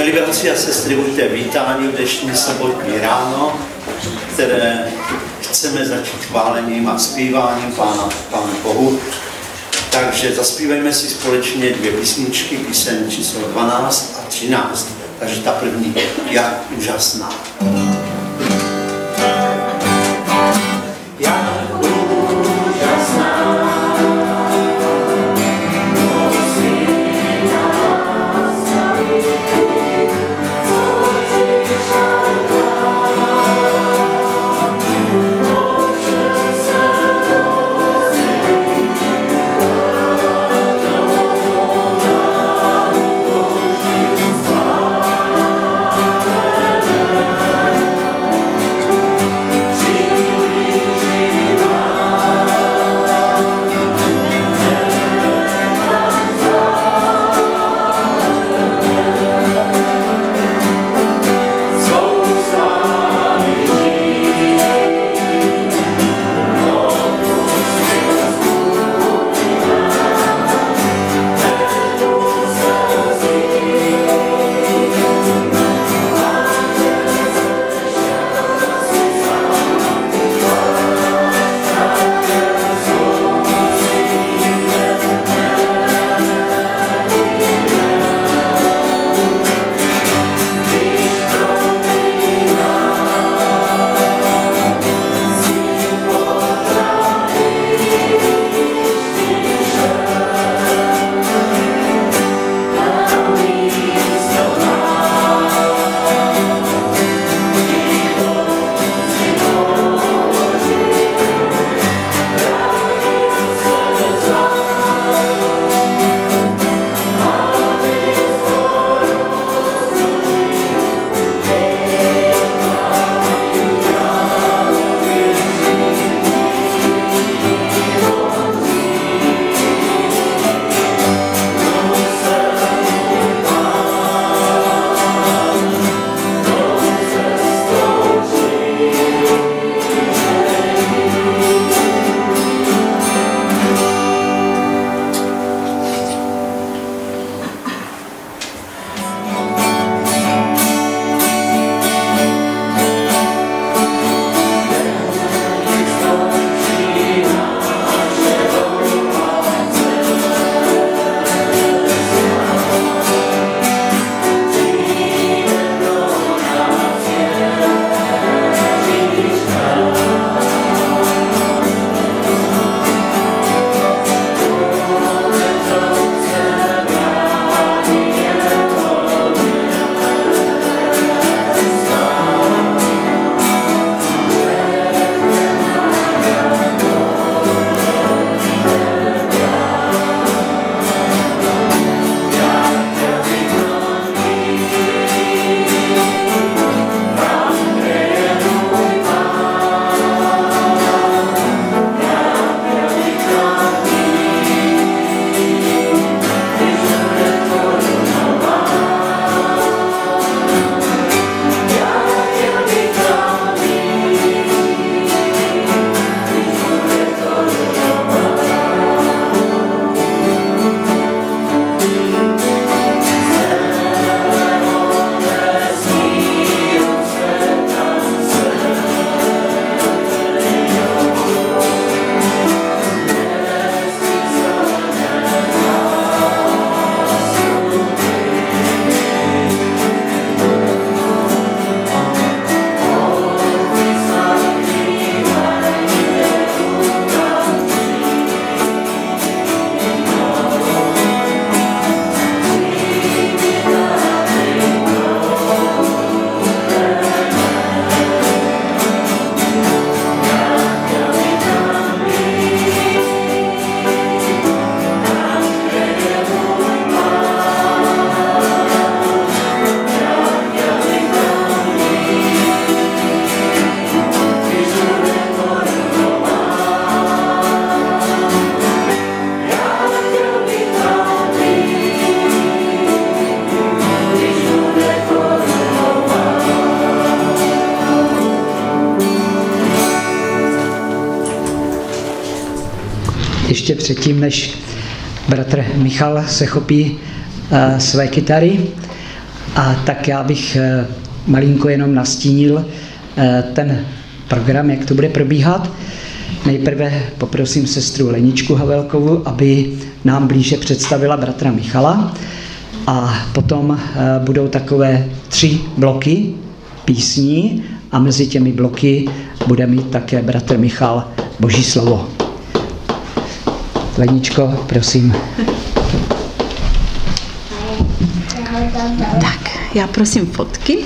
Milí bratři a sestry, buďte vítáni v dnešní sobotní ráno, které chceme začít chválením a zpíváním Pánu Bohu. Takže zaspívejme si společně dvě písničky, píseň číslo 12 a 13. Takže ta první, jak úžasná. ještě předtím, než bratr Michal se chopí své kytary A tak já bych malinko jenom nastínil ten program, jak to bude probíhat. Nejprve poprosím sestru Leničku Havelkovou, aby nám blíže představila bratra Michala. A potom budou takové 3 bloky písní a mezi těmi bloky bude mít také bratr Michal Boží slovo. Leničko, prosím. Tak, ja prosím fotky.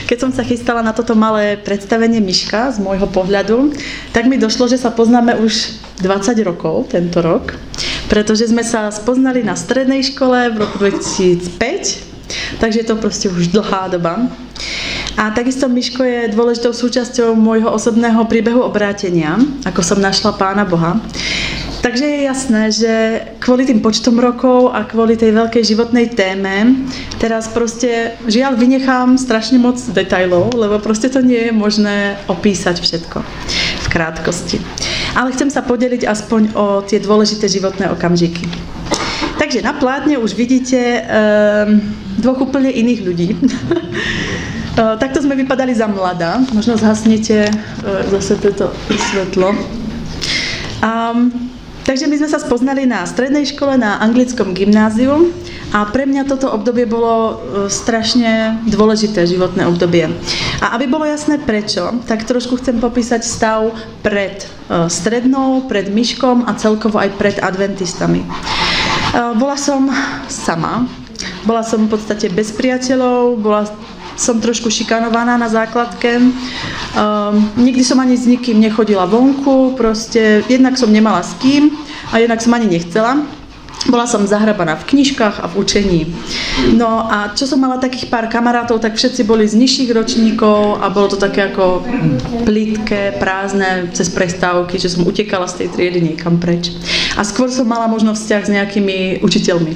Keď som sa chystala na toto malé predstavenie Miška z môjho pohľadu, tak mi došlo, že sa poznáme už 20 rokov tento rok, pretože sme sa spoznali na strednej škole v roku 2005, takže je to proste už dlhá doba. A takisto Miško je dôležitou súčasťou môjho osobného príbehu obrátenia, ako som našla Pána Boha. Takže je jasné, že kvôli tým počtom rokov a kvôli tej veľkej životnej téme teraz proste žiaľ vynechám strašne moc detailov, lebo proste to nie je možné opísať všetko v krátkosti. Ale chcem sa podeliť aspoň o tie dôležité životné okamžiky. Takže na plátne už vidíte 2 úplne iných ľudí. Takto sme vypadali za mladá. Možno zhasnete zase toto svetlo. Takže my sme sa spoznali na strednej škole, na anglickom gymnáziu a pre mňa toto obdobie bolo strašne dôležité životné obdobie. A aby bolo jasné prečo, tak trošku chcem popísať stav pred strednou, pred Miškom a celkovo aj pred adventistami. Bola som sama, bola som v podstate bez priateľov, bola som trošku šikanovaná na základke. Nikdy som ani s nikým nechodila vonku, proste jednak som nemala s kým a jednak som ani nechcela. Bola som zahrabaná v knižkách a v učení. No a čo som mala takých pár kamarátov, tak všetci boli z nižších ročníkov a bolo to také ako plitké, prázdne cez prestávky, že som utekala z tej triedy niekam preč. A skôr som mala možno vzťah s nejakými učiteľmi.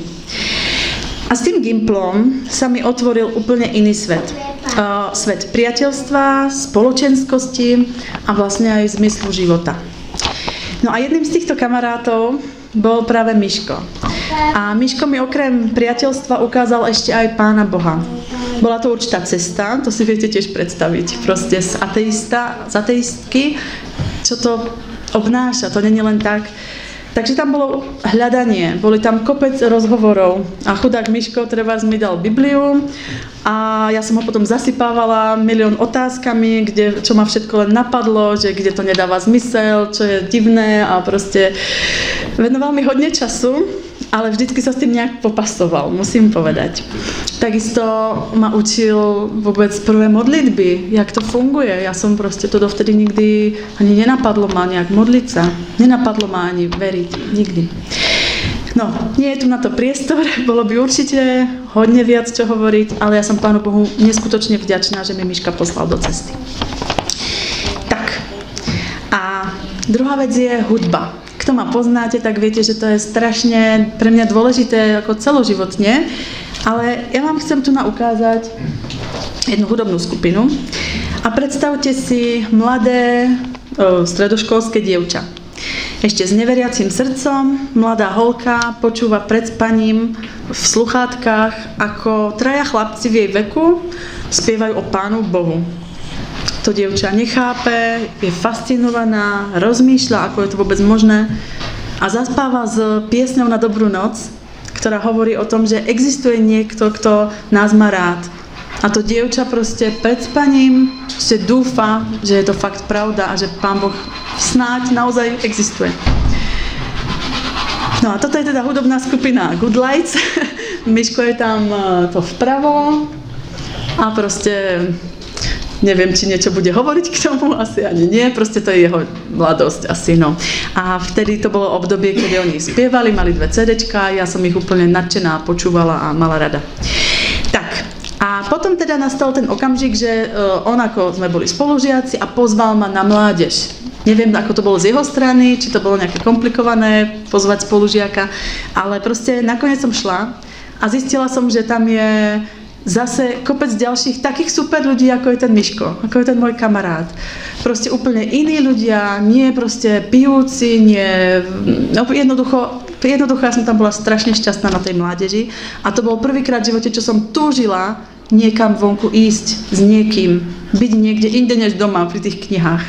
A s tým gimplom sa mi otvoril úplne iný svet. Svet priateľstva, spoločenskosti a vlastne aj zmyslu života. No a jedným z týchto kamarátov bol práve Miško. A Miško mi okrem priateľstva ukázal ešte aj Pána Boha. Bola to určitá cesta, to si viete tiež predstaviť. Proste z ateistky, čo to obnáša, to není len tak. Takže tam bolo hľadanie, boli tam kopec rozhovorov a chudák Miško trebárs mi dal Bibliu a ja som ho potom zasypávala milión otázkami, čo ma všetko len napadlo, že kde to nedáva zmysel, čo je divné a proste venoval mi hodne času, ale vždycky sa s tým nejak popasoval, musím povedať. Takisto ma učil vôbec prvé modlitby, jak to funguje. Ja som proste to dovtedy nikdy ani nenapadlo ma nejak modliť sa. Nenapadlo ma ani veriť, nikdy. No, nie je tu na to priestor, bolo by určite hodne viac čo hovoriť, ale ja som Pánu Bohu neskutočne vďačná, že mi Miška poslal do cesty. Tak, a druhá vec je hudba. Kto ma poznáte, tak viete, že to je strašne pre mňa dôležité ako celoživotne, ale ja vám chcem tu ukázať jednu hudobnú skupinu a predstavte si mladé stredoškolské dievča. Ešte s neveriacím srdcom, mladá holka počúva pred spaním v sluchátkach, ako 3 chlapci v jej veku spievajú o Pánu Bohu. To dievča nechápe, je fascinovaná, rozmýšľa, ako je to vôbec možné a zaspáva s piesňou na dobrú noc, ktorá hovorí o tom, že existuje niekto, kto nás má rád. A to dievča proste pred spaním dúfa, že je to fakt pravda a že Pán Boh snáď naozaj existuje. No a toto je teda hudobná skupina Good Lights. Miško je tam to vpravo a proste neviem, či niečo bude hovoriť k tomu, asi ani nie, proste to je jeho mladosť asi, no. A vtedy to bolo obdobie, kedy oni spievali, mali 2 CDčka, ja som ich úplne nadšená počúvala a mala rada. Tak, a potom teda nastal ten okamžik, že on ako sme boli spolužiaci a pozval ma na mládež. Neviem, ako to bolo z jeho strany, či to bolo nejaké komplikované pozvať spolužiaka, ale proste nakoniec som šla a zistila som, že tam je zase kopec ďalších takých super ľudí, ako je ten Miško, ako je ten môj kamarát. Proste úplne iní ľudia, nie proste pijúci, nie, no jednoducho jednoducho ja som tam bola strašne šťastná na tej mládeži a to bol prvýkrát v živote, čo som túžila niekam vonku ísť s niekým, byť niekde inde než doma pri tých knihách.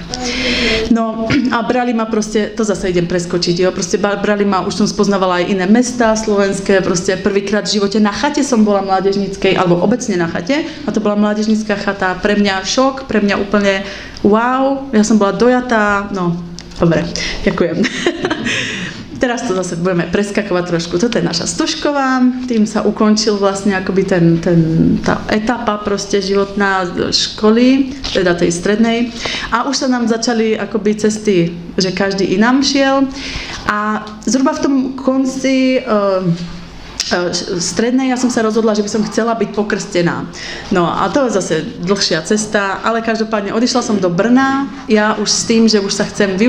No a brali ma proste, to zase idem preskočiť, jo, proste brali ma, už som spoznávala aj iné mestá slovenské, proste prvýkrát v živote na chate som bola mládežníckej, alebo obecne na chate, a to bola mládežnícka chata, pre mňa šok, pre mňa úplne wow, ja som bola dojatá, no, dobre, ďakujem. Teraz to zase budeme preskakovať trošku. Toto je naša Stužková, tým sa ukončil vlastne akoby tá etapa proste životná školy, teda tej strednej. A už sa nám začali akoby cesty, že každý inám šiel. A zhruba v tom konci strednej ja som sa rozhodla, že by som chcela byť pokrstená. No a to je zase dlhšia cesta, ale každopádne odišla som do Brna, ja už s tým, že už sa chcem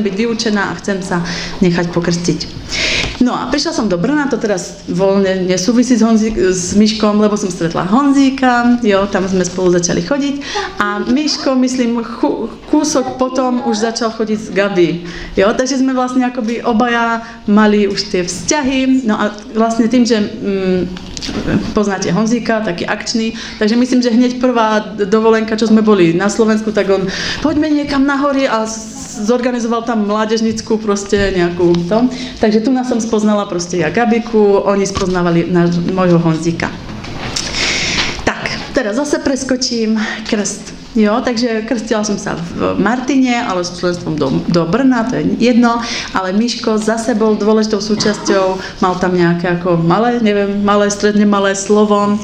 byť vyučená a chcem sa nechať pokrstiť. No a prišla som do Brna, to teraz voľne nesúvisí s Miškom, lebo som stretla Honzíka, jo, tam sme spolu začali chodiť a Miško, myslím, kúsok potom už začal chodiť s Gabi, jo, takže sme vlastne akoby obaja mali už tie vzťahy, no a vlastne tým, že poznáte Honzíka, taký akčný, takže myslím, že hneď prvá dovolenka, čo sme boli na Slovensku, tak on poďme niekam na hory a zorganizoval tam mládežnickú proste nejakú to. Takže tu nás som spoznala proste ja Gabiku, oni spoznávali môjho Honzíka. Tak, teraz zase preskočím krst. Jo, takže krstila som sa v Martine, ale s členstvom do Brna, to je jedno, ale Miško zase bol dôležitou súčasťou, mal tam nejaké ako malé, neviem, stredne malé slovo.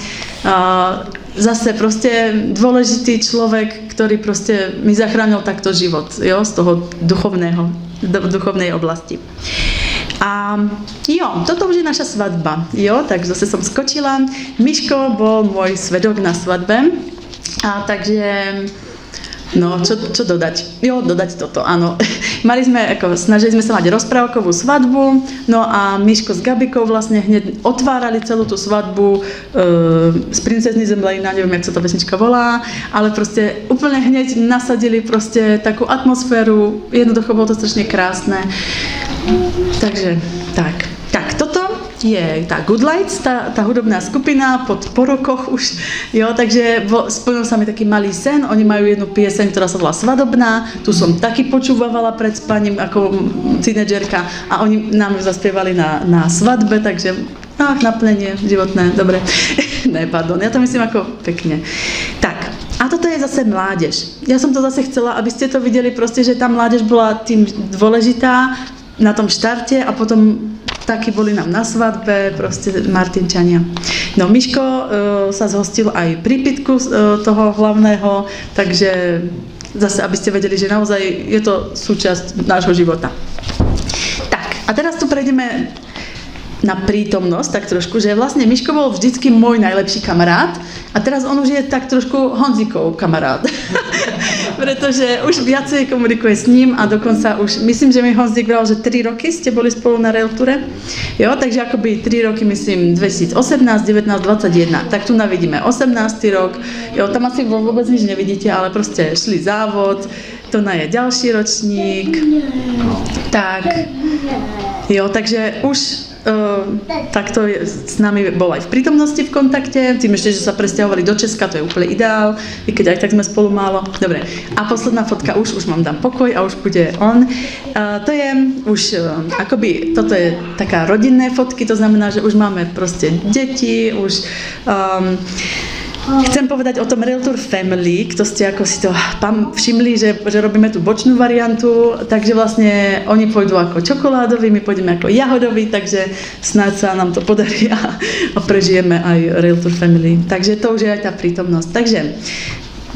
Zase proste dôležitý človek, ktorý proste mi zachránil takto život, jo, z toho duchovnej oblasti. A jo, toto už je naša svadba, jo, tak zase som skočila. Miško bol môj svedok na svadbe. A takže, no, čo dodať? Jo, dodať toto, áno. Snažili sme sa mať rozprávkovú svadbu, no a Miško s Gabikou vlastne hneď otvárali celú tú svadbu z Princezny Zemlejna, neviem, jak sa tá pesnička volá, ale proste úplne hneď nasadili proste takú atmosféru, jednoducho bolo to strašne krásne. Takže, tak, toto je tá Good Lights, tá hudobná skupina po rokoch už, jo, takže splnil sa mi taký malý sen, oni majú jednu pieseň, ktorá sa volá Svadobná, tu som taky počúvavala pred spaním ako tínedžerka a oni nám ju zaspievali na svadbe, takže naplnenie životné, dobre, ne, pardon, ja to myslím ako pekne. Tak, a toto je zase mládež. Ja som to zase chcela, aby ste to videli proste, že tá mládež bola tým dôležitá na tom štarte a potom takí boli nám na svadbe, proste Martinčania. No Miško sa zhostil aj prípitku toho hlavného, takže zase, aby ste vedeli, že naozaj je to súčasť nášho života. Tak, a teraz tu prejdeme na prítomnosť, tak trošku, že vlastne Miško bol vždycky môj najlepší kamarát a teraz on už je tak trošku Honzíkov kamarát. Pretože už viacej komunikuje s ním a dokonca už, myslím, že mi Honzík bral, že 3 roky ste boli spolu na Realture. Jo, takže akoby 3 roky, myslím, 2018, 19, 21. Tak tu navidíme 18. rok. Jo, tam asi vôbec nič nevidíte, ale proste šli závod. To je ďalší ročník. Tak. Jo, takže už takto s nami bol aj v prítomnosti v kontakte, tým ešte, že sa presťahovali do Česka, to je úplne ideál, i keď aj tak sme spolu málo. Dobre, a posledná fotka, už vám dám pokoj a už bude on. To je už, akoby, toto je taká rodinné fotky, to znamená, že už máme proste deti, už chcem povedať o tom Realture Family, kto ste ako si to všimli, že robíme tú bočnú variantu, takže vlastne oni pôjdu ako čokoládoví, my pôjdeme ako jahodový, takže snáď sa nám to podarí a prežijeme aj Realture Family. Takže to už je aj tá prítomnosť. Takže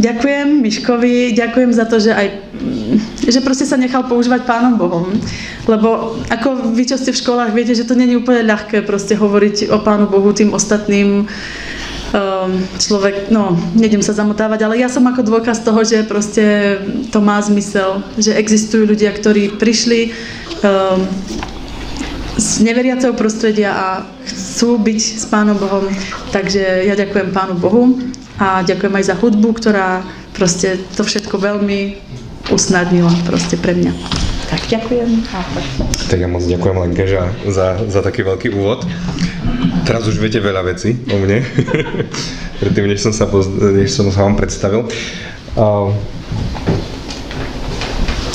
ďakujem Miškovi, ďakujem za to, že proste sa nechal používať Pánom Bohom, lebo ako vy, čo ste v školách, viete, že to nie je úplne ľahké proste hovoriť o Pánu Bohu tým ostatným človek, no, nejdem sa zamotávať, ale ja som ako dôkaz toho, že proste to má zmysel, že existujú ľudia, ktorí prišli z neveriaceho prostredia a chcú byť s Pánom Bohom, takže ja ďakujem Pánu Bohu a ďakujem aj za hudbu, ktorá proste to všetko veľmi usnadnila proste pre mňa. Tak ďakujem. Tak ja moc ďakujem Lenke za taký veľký úvod. Teraz už viete veľa vecí o mne, predtým, než som sa vám predstavil.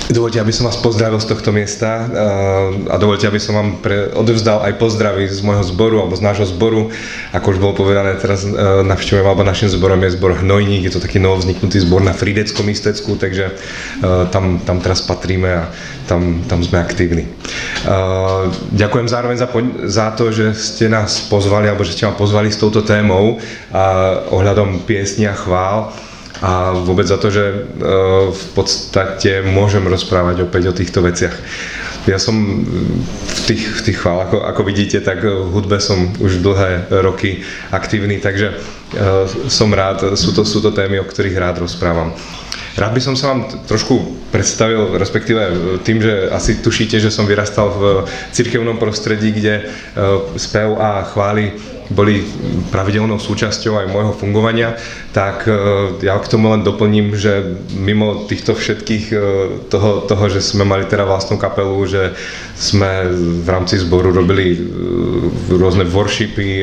Dovoľte, aby som vás pozdravil z tohto miesta a dovoľte, aby som vám odovzdal aj pozdravy z môjho zboru alebo z nášho zboru. Ako už bolo povedané, teraz navštívujem, alebo našim zborom je zbor Hnojník, je to taký novovzniknutý zbor na Frídeckom Istecku, takže tam teraz patríme a tam sme aktívni. Ďakujem zároveň za to, že ste nás pozvali, alebo že ste ma pozvali s touto témou ohľadom piesní a chvál. A vôbec za to, že v podstate môžem rozprávať opäť o týchto veciach. Ja som v tých chválach, ako vidíte, tak v hudbe som už dlhé roky aktívny, takže som rád, sú to témy, o ktorých rád rozprávam. Rád by som sa vám trošku predstavil, respektíve tým, že asi tušíte, že som vyrastal v cirkevnom prostredí, kde spev a chvály boli pravidelnou súčasťou aj môjho fungovania, tak ja k tomu len doplním, že mimo týchto všetkých toho, že sme mali teda vlastnú kapelu, že sme v rámci zboru robili rôzne worshipy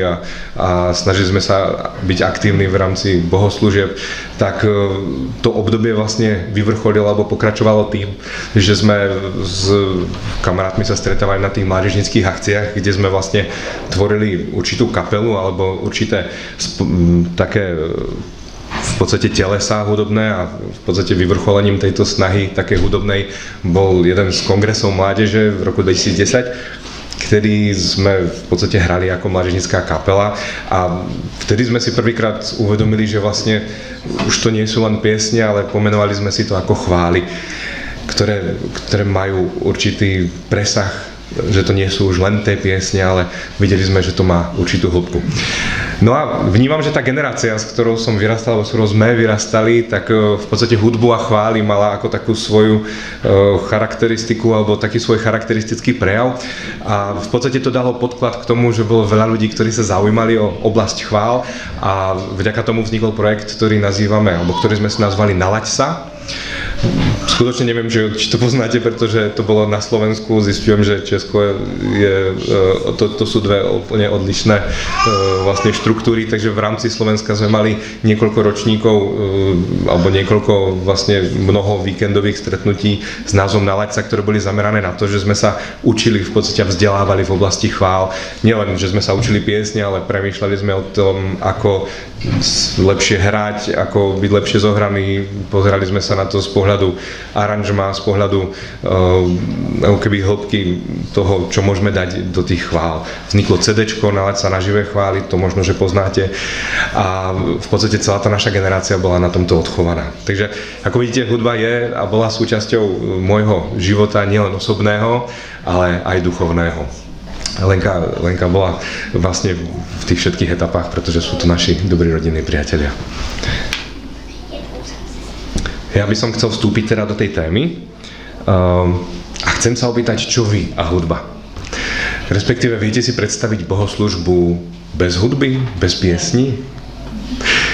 a snažili sme sa byť aktívni v rámci bohoslúžieb, tak to obdobie vlastne vyvrcholilo alebo pokračovalo tým, že sme s kamarátmi sa stretávali na tých mládežníckych akciách, kde sme vlastne tvorili určitú kapelu alebo určité také v podstate telesá hudobné a v podstate vyvrcholením tejto snahy také hudobnej bol jeden z kongresov mládeže v roku 2010, kedy sme v podstate hrali ako mládežnícka kapela a vtedy sme si prvýkrát uvedomili, že vlastne už to nie sú len piesne, ale pomenovali sme si to ako chvály, ktoré majú určitý presah, že to nie sú už len tie piesne, ale videli sme, že to má určitú hĺbku. No a vnímam, že tá generácia, s ktorou som vyrastal, alebo s ktorou sme vyrastali, tak v podstate hudbu a chvály mala ako takú svoju charakteristiku, alebo taký svoj charakteristický prejav. A v podstate to dalo podklad k tomu, že bolo veľa ľudí, ktorí sa zaujímali o oblasť chvál a vďaka tomu vznikol projekt, ktorý nazývame, alebo ktorý sme si nazvali Nalaď sa. Skutočne neviem, či to poznáte, pretože to bolo na Slovensku, zistujem, že Česko to sú dve úplne odlišné vlastne štruktúry, takže v rámci Slovenska sme mali niekoľko ročníkov alebo niekoľko vlastne mnoho víkendových stretnutí s názvom Nalaď sa, ktoré boli zamerané na to, že sme sa učili v podstate a vzdelávali v oblasti chvál. Nielen, že sme sa učili piesne, ale premýšľali sme o tom, ako lepšie hrať, ako byť lepšie zohraný. Pozerali sme sa na to z pohľadu aranžma, z pohľadu keby hĺbky toho, čo môžeme dať do tých chvál. Vzniklo CD-čko Nalaď sa na živé chvály, to možno, že poznáte. A v podstate celá tá naša generácia bola na tomto odchovaná. Takže ako vidíte, hudba je a bola súčasťou môjho života nielen osobného, ale aj duchovného. Lenka bola vlastne v tých všetkých etapách, pretože sú to naši dobrí rodinní priatelia. Ja by som chcel vstúpiť teda do tej témy a chcem sa opýtať, čo vy a hudba? Respektíve, viete si predstaviť bohoslužbu bez hudby, bez piesní?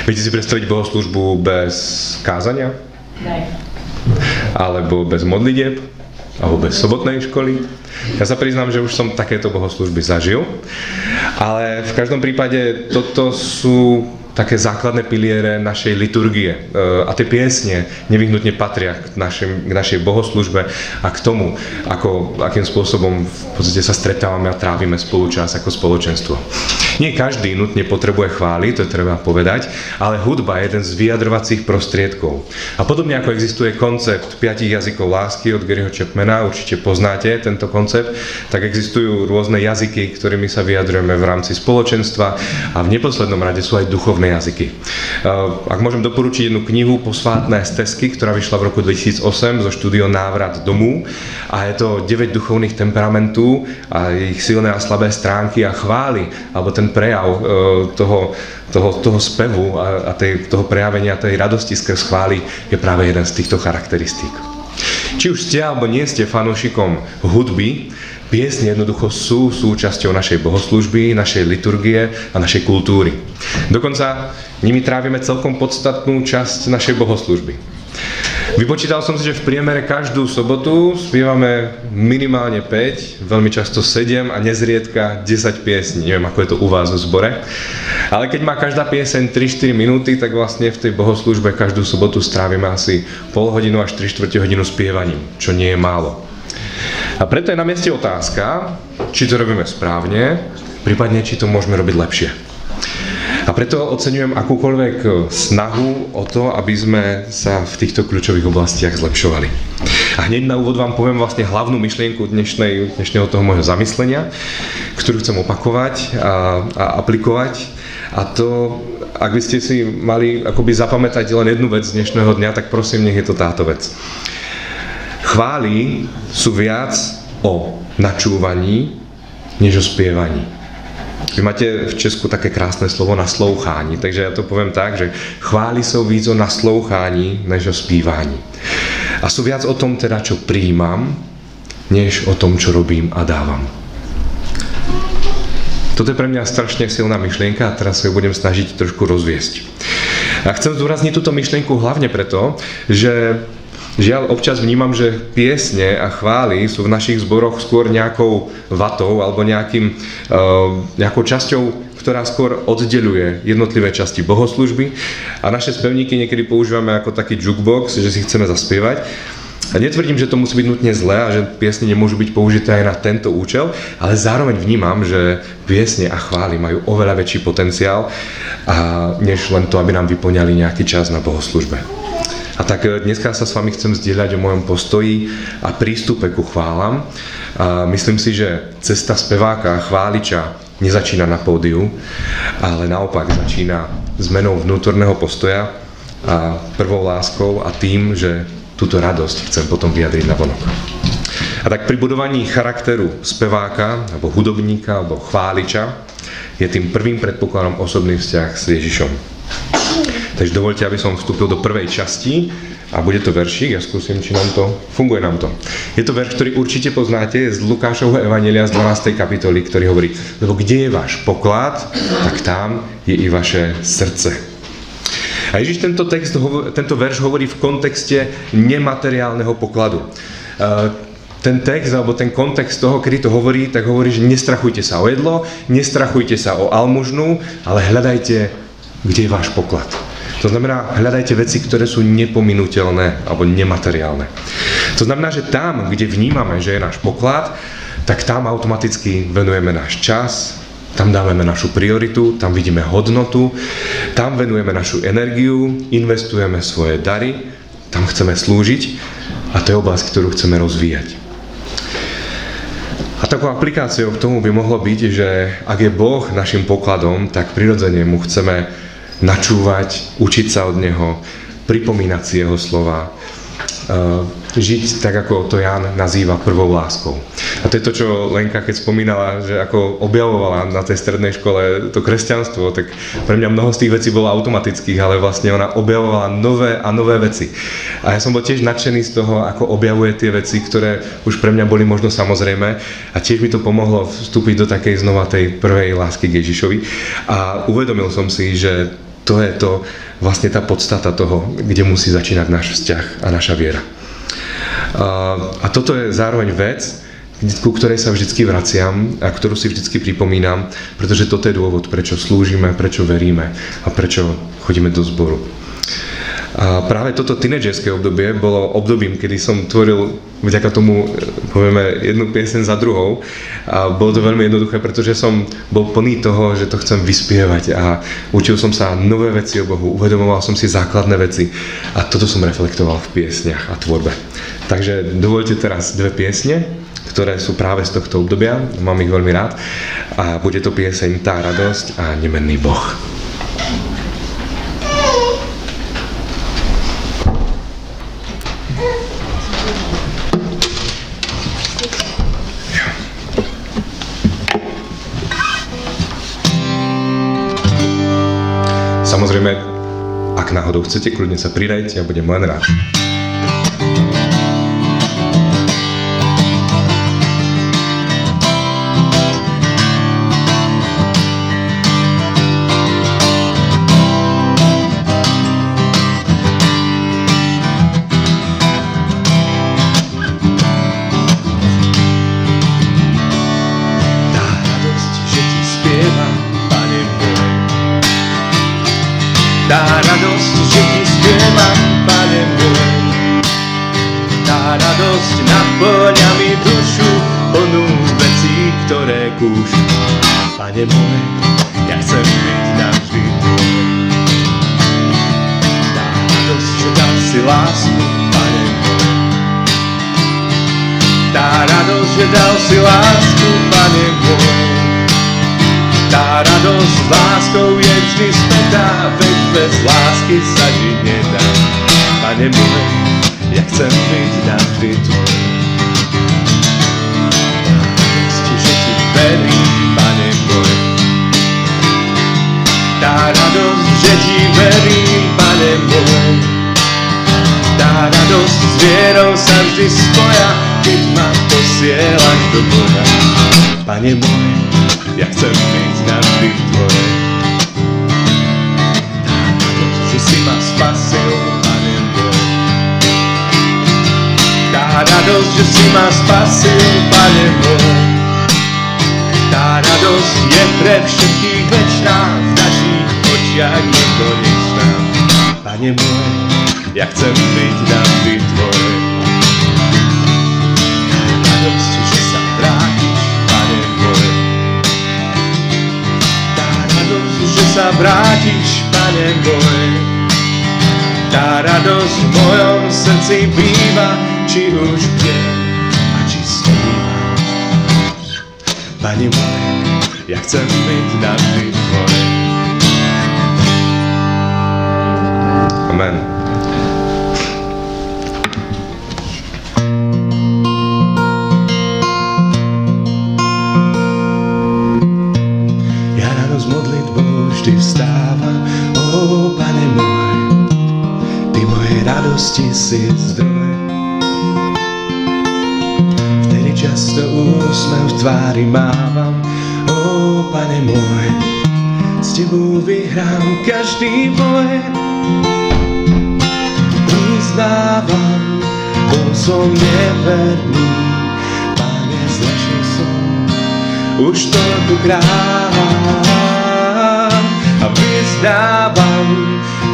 Viete si predstaviť bohoslužbu bez kázania? Ne. Alebo bez modlitieb? Alebo bez sobotnej školy? Ja sa priznám, že už som takéto bohoslužby zažil, ale v každom prípade toto sú také základné piliere našej liturgie. A tie piesne nevyhnutne patria k našej bohoslužbe a k tomu, akým spôsobom v podstate sa stretávame a trávime spolučas ako spoločenstvo. Nie každý nutne potrebuje chvály, to je treba povedať, ale hudba je jeden z vyjadrovacích prostriedkov. A podobne ako existuje koncept 5 jazykov lásky od Garyho Chapmana, určite poznáte tento koncept, tak existujú rôzne jazyky, ktorými sa vyjadrujeme v rámci spoločenstva a v neposlednom rade sú aj duchovné jazyky. Ak môžem doporučiť jednu knihu Posvátne stezky, ktorá vyšla v roku 2008 zo štúdio Návrat domů a je to 9 duchovných temperamentů a ich silné a slabé stránky a chvály, alebo ten prejav toho spevu a toho prejavenia tej radosti skrz chvály je práve jeden z týchto charakteristík. Či už ste alebo nie ste fanúšikom hudby, piesne jednoducho sú súčasťou našej bohoslužby, našej liturgie a našej kultúry. Dokonca nimi trávime celkom podstatnú časť našej bohoslužby. Vypočítal som si, že v priemere každú sobotu spievame minimálne 5, veľmi často 7 a nezriedka 10 piesní. Neviem, ako je to u vás v zbore. Ale keď má každá pieseň 3-4 minúty, tak vlastne v tej bohoslúžbe každú sobotu strávime asi pol hodinu až 3/4 hodinu spievaním, čo nie je málo. A preto je na mieste otázka, či to robíme správne, prípadne či to môžeme robiť lepšie. A preto oceňujem akúkoľvek snahu o to, aby sme sa v týchto kľúčových oblastiach zlepšovali. A hneď na úvod vám poviem vlastne hlavnú myšlienku dnešného toho môjho zamyslenia, ktorú chcem opakovať a aplikovať. A to, ak by ste si mali akoby zapamätať len jednu vec z dnešného dňa, tak prosím, nech je to táto vec. Chvály sú viac o načúvaní, než o spievaní. Vy máte v Česku také krásne slovo naslouchání, takže ja to poviem tak, že chvály sú víc o naslouchání, než o spívání. A sú viac o tom teda, čo prijímam, než o tom, čo robím a dávam. Toto je pre mňa strašne silná myšlienka a teraz sa ju budem snažiť trošku rozviesť. A chcem zdôrazniť túto myšlienku hlavne preto, že žiaľ, občas vnímam, že piesne a chvály sú v našich zboroch skôr nejakou vatou alebo nejakou časťou, ktorá skôr oddeľuje jednotlivé časti bohoslužby a naše spevníky niekedy používame ako taký jukebox, že si chceme zaspievať. A netvrdím, že to musí byť nutne zlé a že piesne nemôžu byť použité aj na tento účel, ale zároveň vnímam, že piesne a chvály majú oveľa väčší potenciál, než len to, aby nám vyplňali nejaký čas na bohoslužbe. A tak dneska sa s vami chcem zdieľať o mojom postoji a prístupe ku chválam. A myslím si, že cesta speváka a chváliča nezačína na pódiu, ale naopak začína zmenou vnútorného postoja a prvou láskou a tým, že túto radosť chcem potom vyjadriť na vonok. A tak pri budovaní charakteru speváka, alebo hudobníka, alebo chváliča je tým prvým predpokladom osobný vzťah s Ježišom. Takže dovoľte, aby som vstúpil do prvej časti a bude to veršík, ja skúsim, či nám to funguje. Je to verš, ktorý určite poznáte, je z Lukášovho evanjelia z 12. kapitoly, ktorý hovorí, lebo kde je váš poklad, tak tam je i vaše srdce. A Ježiš tento verš hovorí v kontexte nemateriálneho pokladu. Ten text, alebo ten kontext toho, kedy to hovorí, tak hovorí, že nestrachujte sa o jedlo, nestrachujte sa o almužnu, ale hľadajte, kde je váš poklad. To znamená, hľadajte veci, ktoré sú nepominuteľné alebo nemateriálne. To znamená, že tam, kde vnímame, že je náš poklad, tak tam automaticky venujeme náš čas, tam dávame našu prioritu, tam vidíme hodnotu, tam venujeme našu energiu, investujeme svoje dary, tam chceme slúžiť a to je oblasť, ktorú chceme rozvíjať. A takou aplikáciou k tomu by mohlo byť, že ak je Boh našim pokladom, tak prirodzene mu chceme načúvať, učiť sa od Neho, pripomínať si Jeho slova, žiť tak, ako to Ján nazýva prvou láskou. A to je to, čo Lenka, keď spomínala, že ako objavovala na tej strednej škole to kresťanstvo, tak pre mňa mnoho z tých vecí bolo automatických, ale vlastne ona objavovala nové a nové veci. A ja som bol tiež nadšený z toho, ako objavuje tie veci, ktoré už pre mňa boli možno samozrejme a tiež mi to pomohlo vstúpiť do takej znova tej prvej lásky k Ježišovi. A uvedomil som si, že to je to vlastne tá podstata toho, kde musí začínať náš vzťah a naša viera. A toto je zároveň vec, ku ktorej sa vždycky vraciam a ktorú si vždycky pripomínam, pretože toto je dôvod, prečo slúžime, prečo veríme a prečo chodíme do zboru. A práve toto tínedžerské obdobie bolo obdobím, kedy som tvoril vďaka tomu, povieme, jednu pieseň za druhou a bolo to veľmi jednoduché, pretože som bol plný toho, že to chcem vyspievať a učil som sa nové veci o Bohu, uvedomoval som si základné veci a toto som reflektoval v piesniach a tvorbe. Takže dovoľte teraz dve piesne, ktoré sú práve z tohto obdobia, mám ich veľmi rád a bude to pieseň Tá radosť a Nemenný Boh. Samozrejme, ak náhodou chcete, kľudne sa pridajte a budem len rád. radosť, že ti spievam, Pane môj. Tá radosť naplňa mi dušu, plnú vecí, ktoré kúšam. Pane môj, ja chcem byť navždy tvoj. Tá radosť, že dal si lásku, Pane môj. Tá radosť, že dal si lásku, Pane môj. Tá radosť s láskou je vždy spätá, veď bez lásky sa žiť nedá. Pane môj, ja chcem byť navždy tvoj. Tá radosť, že ti verím, Pane môj. Tá radosť, že ti verím, Pane môj. Tá radosť s vierou sa vždy spoja, keď ma posielaš do boja. Pane môj, ja chcem byť navždy tvoj. Tá radosť, že si ma spasil, Pane môj. Tá radosť, že si ma spasil, Pane môj. Tá radosť je pre všetkých večná, v našich očiach je konečná. Pane môj, ja chcem byť navždy tvoj. Tá radosť, že sa vrátiš, Pane môj. Tá radosť, že sa vrátiš, Pane môj. Tá radosť v mojom srdci býva, či už viem a či spívam. Pane môj, ja chcem byť navždy tvoj. Amen. Ja ráno s modlitbou vždy vstávam, ó Pane môj, Ty mojej radosti si zdroj. Vtedy často úsmev v tvári mávam, ó Pane môj, s Tebou vyhrám každý boj. Priznávam, bol som neverný, Pane, zlešil som už toľkokrát. A vyznávam,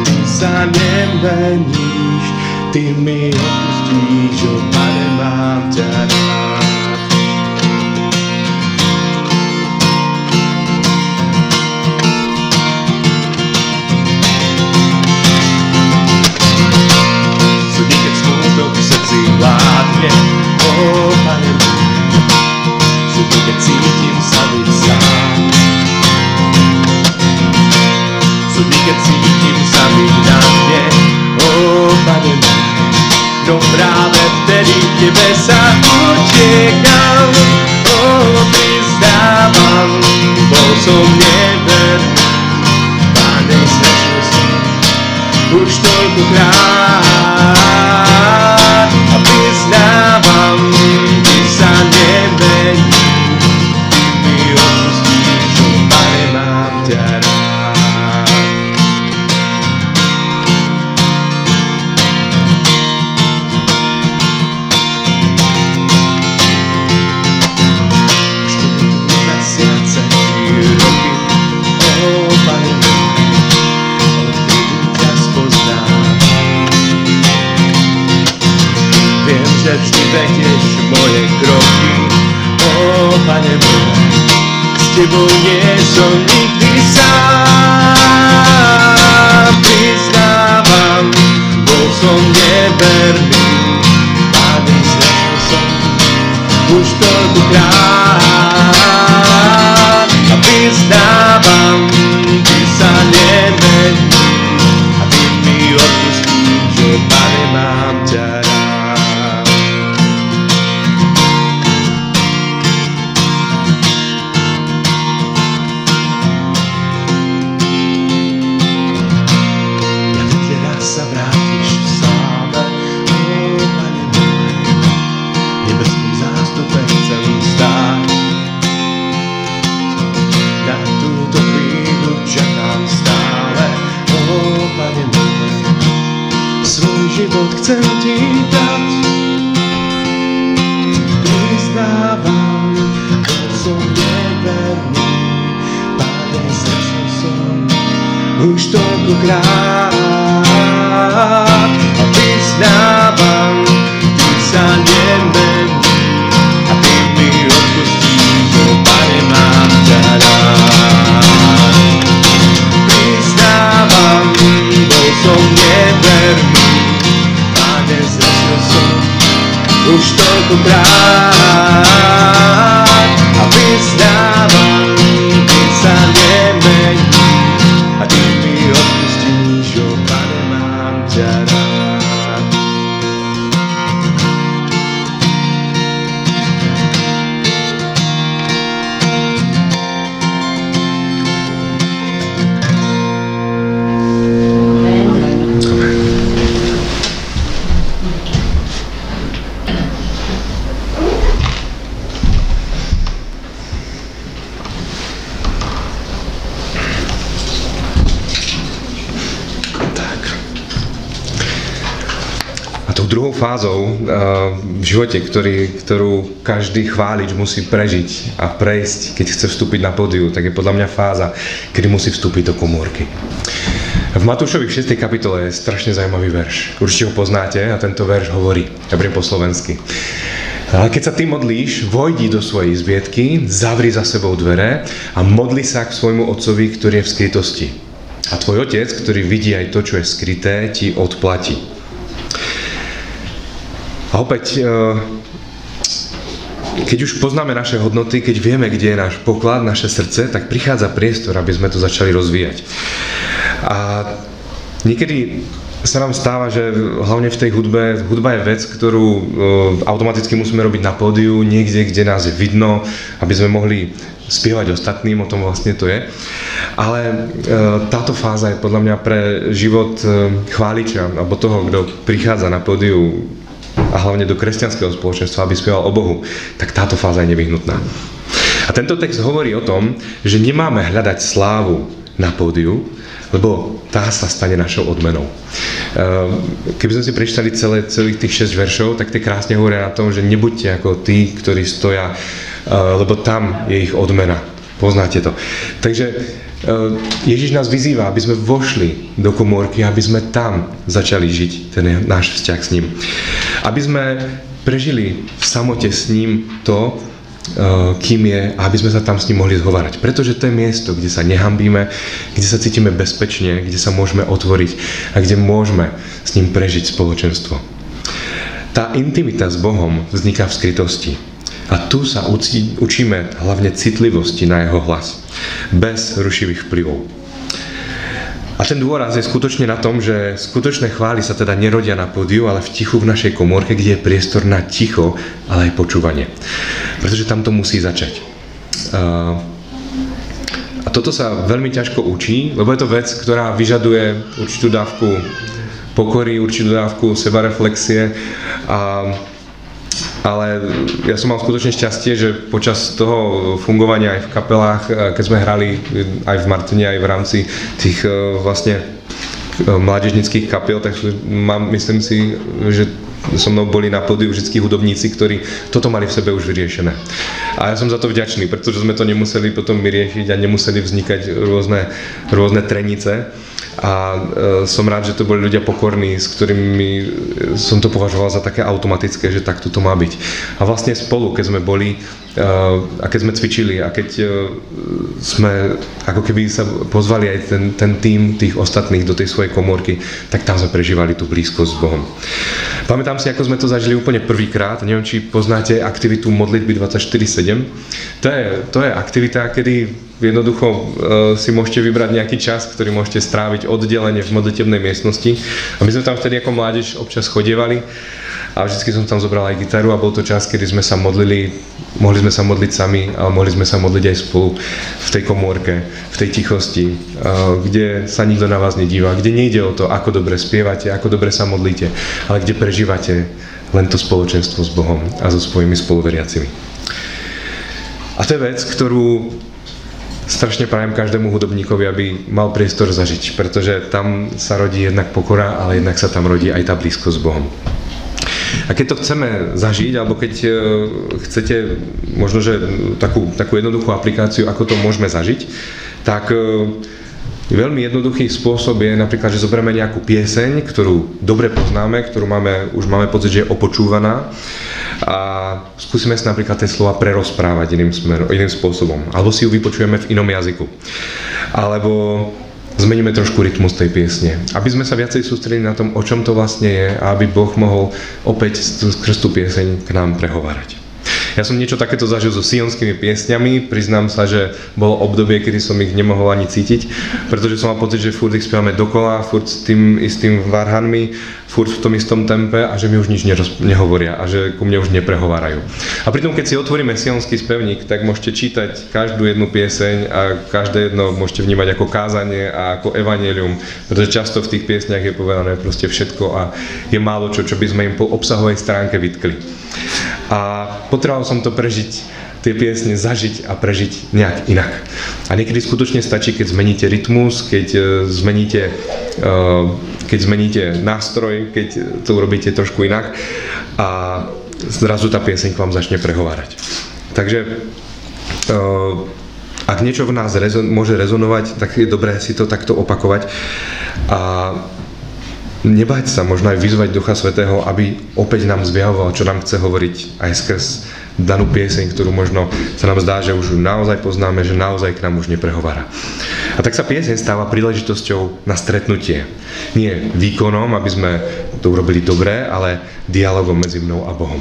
Ty sa nemeníš, Ty mi odpustíš, ó Pane, mám ťa rád. Súdni, keď smútok v srdci vládne, ó Pane môj. Súdni, keď cítim sa byť sám. Súdni, keď cítim sa byť na dne, ó Pane môj. No práve vtedy k Tebe sa utiekam, ó, priznávam, bol som neverný, Pane, zrešil som už toľkokrát. A priznávam, Ty sa nemeníš, Ty mi odpustíš, ó Pane, mám ťa rád. Mesiace či roky, ó Pane môj, odkedy ťa spoznám. Viem, že vždy vedieš moje kroky, ó Pane môj, s Tebou nie som nikdy sám. Priznávam, bol som neverný, Pane, zrešil som už toľkokrát. A priznávam, Ty sa nemeníš, a Ty mi odpustíš, ó Pane, mám ťa rád. Ja viem, že raz sa vrátiš v sláve, ó Pane môj. Nebeským zástupem chcem stáť. Na túto chvíľu čakám stále, ó Pane môj. Svoj život chcem Ti dať. Priznávam, bol som neverný, Pane, zrešil som už toľkokrát. druhou fázou v živote, ktorú každý chválič musí prežiť a prejsť, keď chce vstúpiť na pódiu, tak je podľa mňa fáza, kedy musí vstúpiť do komórky. V Matúšovi v 6. kapitole je strašne zaujímavý verš. Určite ho poznáte a tento verš hovorí, ja budem po slovensky. Ale keď sa ty modlíš, vojdi do svojej izbietky, zavri za sebou dvere a modli sa k svojmu otcovi, ktorý je v skrytosti. A tvoj otec, ktorý vidí aj to, čo je skryté, ti odplatí. A opäť, keď už poznáme naše hodnoty, keď vieme, kde je náš poklad, naše srdce, tak prichádza priestor, aby sme to začali rozvíjať. A niekedy sa nám stáva, že hlavne v tej hudba je vec, ktorú automaticky musíme robiť na pódiu, niekde, kde nás je vidno, aby sme mohli spievať ostatným, o tom vlastne to je. Ale táto fáza je podľa mňa pre život chváliča, alebo toho, kto prichádza na pódiu a hlavne do kresťanského spoločenstva, aby spieval o Bohu, tak táto fáza je nevyhnutná. A tento text hovorí o tom, že nemáme hľadať slávu na pódiu, lebo tá sa stane našou odmenou. Keby sme si prečítali celých tých 6 veršov, tak tie krásne hovoria na tom, že nebuďte ako tí, ktorí stoja, lebo tam je ich odmena. Poznáte to. Takže Ježiš nás vyzýva, aby sme vošli do komórky, aby sme tam začali žiť ten náš vzťah s ním. Aby sme prežili v samote s ním to, kým je, a aby sme sa tam s ním mohli zhovárať. Pretože to je miesto, kde sa nehambíme, kde sa cítime bezpečne, kde sa môžeme otvoriť a kde môžeme s ním prežiť spoločenstvo. Tá intimita s Bohom vzniká v skrytosti. A tu sa učíme hlavne citlivosti na jeho hlas, bez rušivých vplyvov. A ten dôraz je skutočne na tom, že skutočné chvály sa teda nerodia na pódiu, ale v tichu v našej komórke, kde je priestor na ticho, ale aj počúvanie. Pretože tam to musí začať. A toto sa veľmi ťažko učí, lebo je to vec, ktorá vyžaduje určitú dávku pokory, určitú dávku sebareflexie. Ale ja som mal skutočne šťastie, že počas toho fungovania aj v kapelách, keď sme hrali aj v Martine, aj v rámci tých vlastne mládežnických kapiel, tak myslím si, že so mnou boli na pódiu vždycky hudobníci, ktorí toto mali v sebe už vyriešené. A ja som za to vďačný, pretože sme to nemuseli potom vyriešiť a nemuseli vznikať rôzne trenice. A som rád, že to boli ľudia pokorní, s ktorými som to považoval za také automatické, že takto to má byť. A vlastne spolu, keď sme boli a keď sme cvičili a keď sme ako keby sa pozvali aj ten tím tých ostatných do tej svojej komórky, tak tam sme prežívali tú blízkosť s Bohom. Pamätám si, ako sme to zažili úplne prvýkrát. Neviem, či poznáte aktivitu modlitby 24/7. To je aktivita, kedy jednoducho si môžete vybrať nejaký čas, ktorý môžete stráviť oddelenie v modlitebnej miestnosti. A my sme tam vtedy ako mládež občas chodievali a vždycky som tam zobral aj gitaru a bol to čas, kedy sme sa modlili, mohli sme sa modliť sami, ale mohli sme sa modliť aj spolu v tej komórke, v tej tichosti, kde sa nikto na vás nedíva, kde nejde o to, ako dobre spievate, ako dobre sa modlíte, ale kde prežívate len to spoločenstvo s Bohom a so svojimi spoluveriacimi. A to je vec, ktorú strašne prajem každému hudobníkovi, aby mal priestor zažiť, pretože tam sa rodí jednak pokora, ale jednak sa tam rodí aj tá blízkosť s Bohom. A keď to chceme zažiť, alebo keď chcete možno, že takú jednoduchú aplikáciu, ako to môžeme zažiť, tak veľmi jednoduchý spôsob je napríklad, že zoberieme nejakú pieseň, ktorú dobre poznáme, ktorú už máme pocit, že je opočúvaná, a skúsime si napríklad tie slova prerozprávať iným spôsobom. Alebo si ju vypočujeme v inom jazyku. Alebo zmeníme trošku rytmus tej piesne. Aby sme sa viacej sústredili na tom, o čom to vlastne je a aby Boh mohol opäť skrz tú pieseň k nám prehovárať. Ja som niečo takéto zažil so sionskými piesňami. Priznám sa, že bolo obdobie, kedy som ich nemohol ani cítiť, pretože som mal pocit, že furt ich spievame dokola, furt s tým istým varhanmi, furt v tom istom tempe a že mi už nič nehovoria a že ku mne už neprehovárajú. A pritom, keď si otvoríme sionský spevník, tak môžete čítať každú jednu pieseň a každé jedno môžete vnímať ako kázanie a ako evanjelium, pretože často v tých piesňach je povedané proste všetko a je málo čo by sme im po obsahovej stránke vytkli. A potreboval som to prežiť, tie piesne zažiť a prežiť nejak inak. A niekedy skutočne stačí, keď zmeníte rytmus, keď zmeníte keď zmeníte nástroj, keď to urobíte trošku inak a zrazu tá pieseň k vám začne prehovárať. Takže ak niečo v nás môže rezonovať, tak je dobré si to takto opakovať a nebať sa, možno aj vyzvať Ducha Svätého, aby opäť nám zjavoval, čo nám chce hovoriť aj skrz danú pieseň, ktorú možno sa nám zdá, že už naozaj poznáme, že naozaj k nám už neprehovára. A tak sa pieseň stáva príležitosťou na stretnutie. Nie výkonom, aby sme to urobili dobre, ale dialogom medzi mnou a Bohom.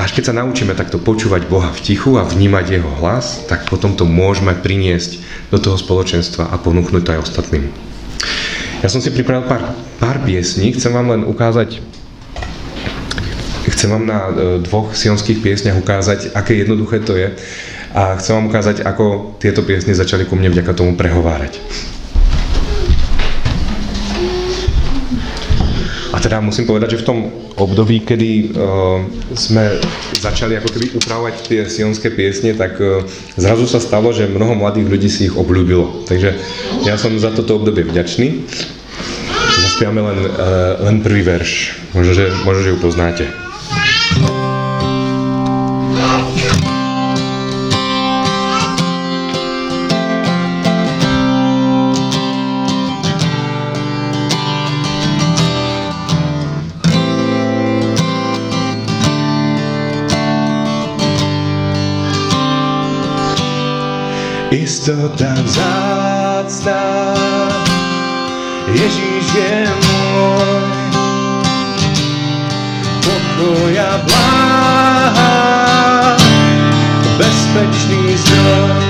A až keď sa naučíme takto počúvať Boha v tichu a vnímať Jeho hlas, tak potom to môžeme priniesť do toho spoločenstva a ponúknuť to aj ostatným. Ja som si pripravil pár piesní, chcem vám na dvoch sionských piesniach ukázať, aké jednoduché to je a chcem vám ukázať, ako tieto piesne začali ku mne vďaka tomu prehovárať. A teda musím povedať, že v tom období, kedy sme začali ako keby upravovať tie sionské piesne, tak zrazu sa stalo, že mnoho mladých ľudí si ich obľúbilo. Takže ja som za toto obdobie vďačný. Zaspievame len prvý verš. Možno, že ju poznáte. Istota vzácna, Ježíš je môj, pokoj a bláha, bezpečný zdroj.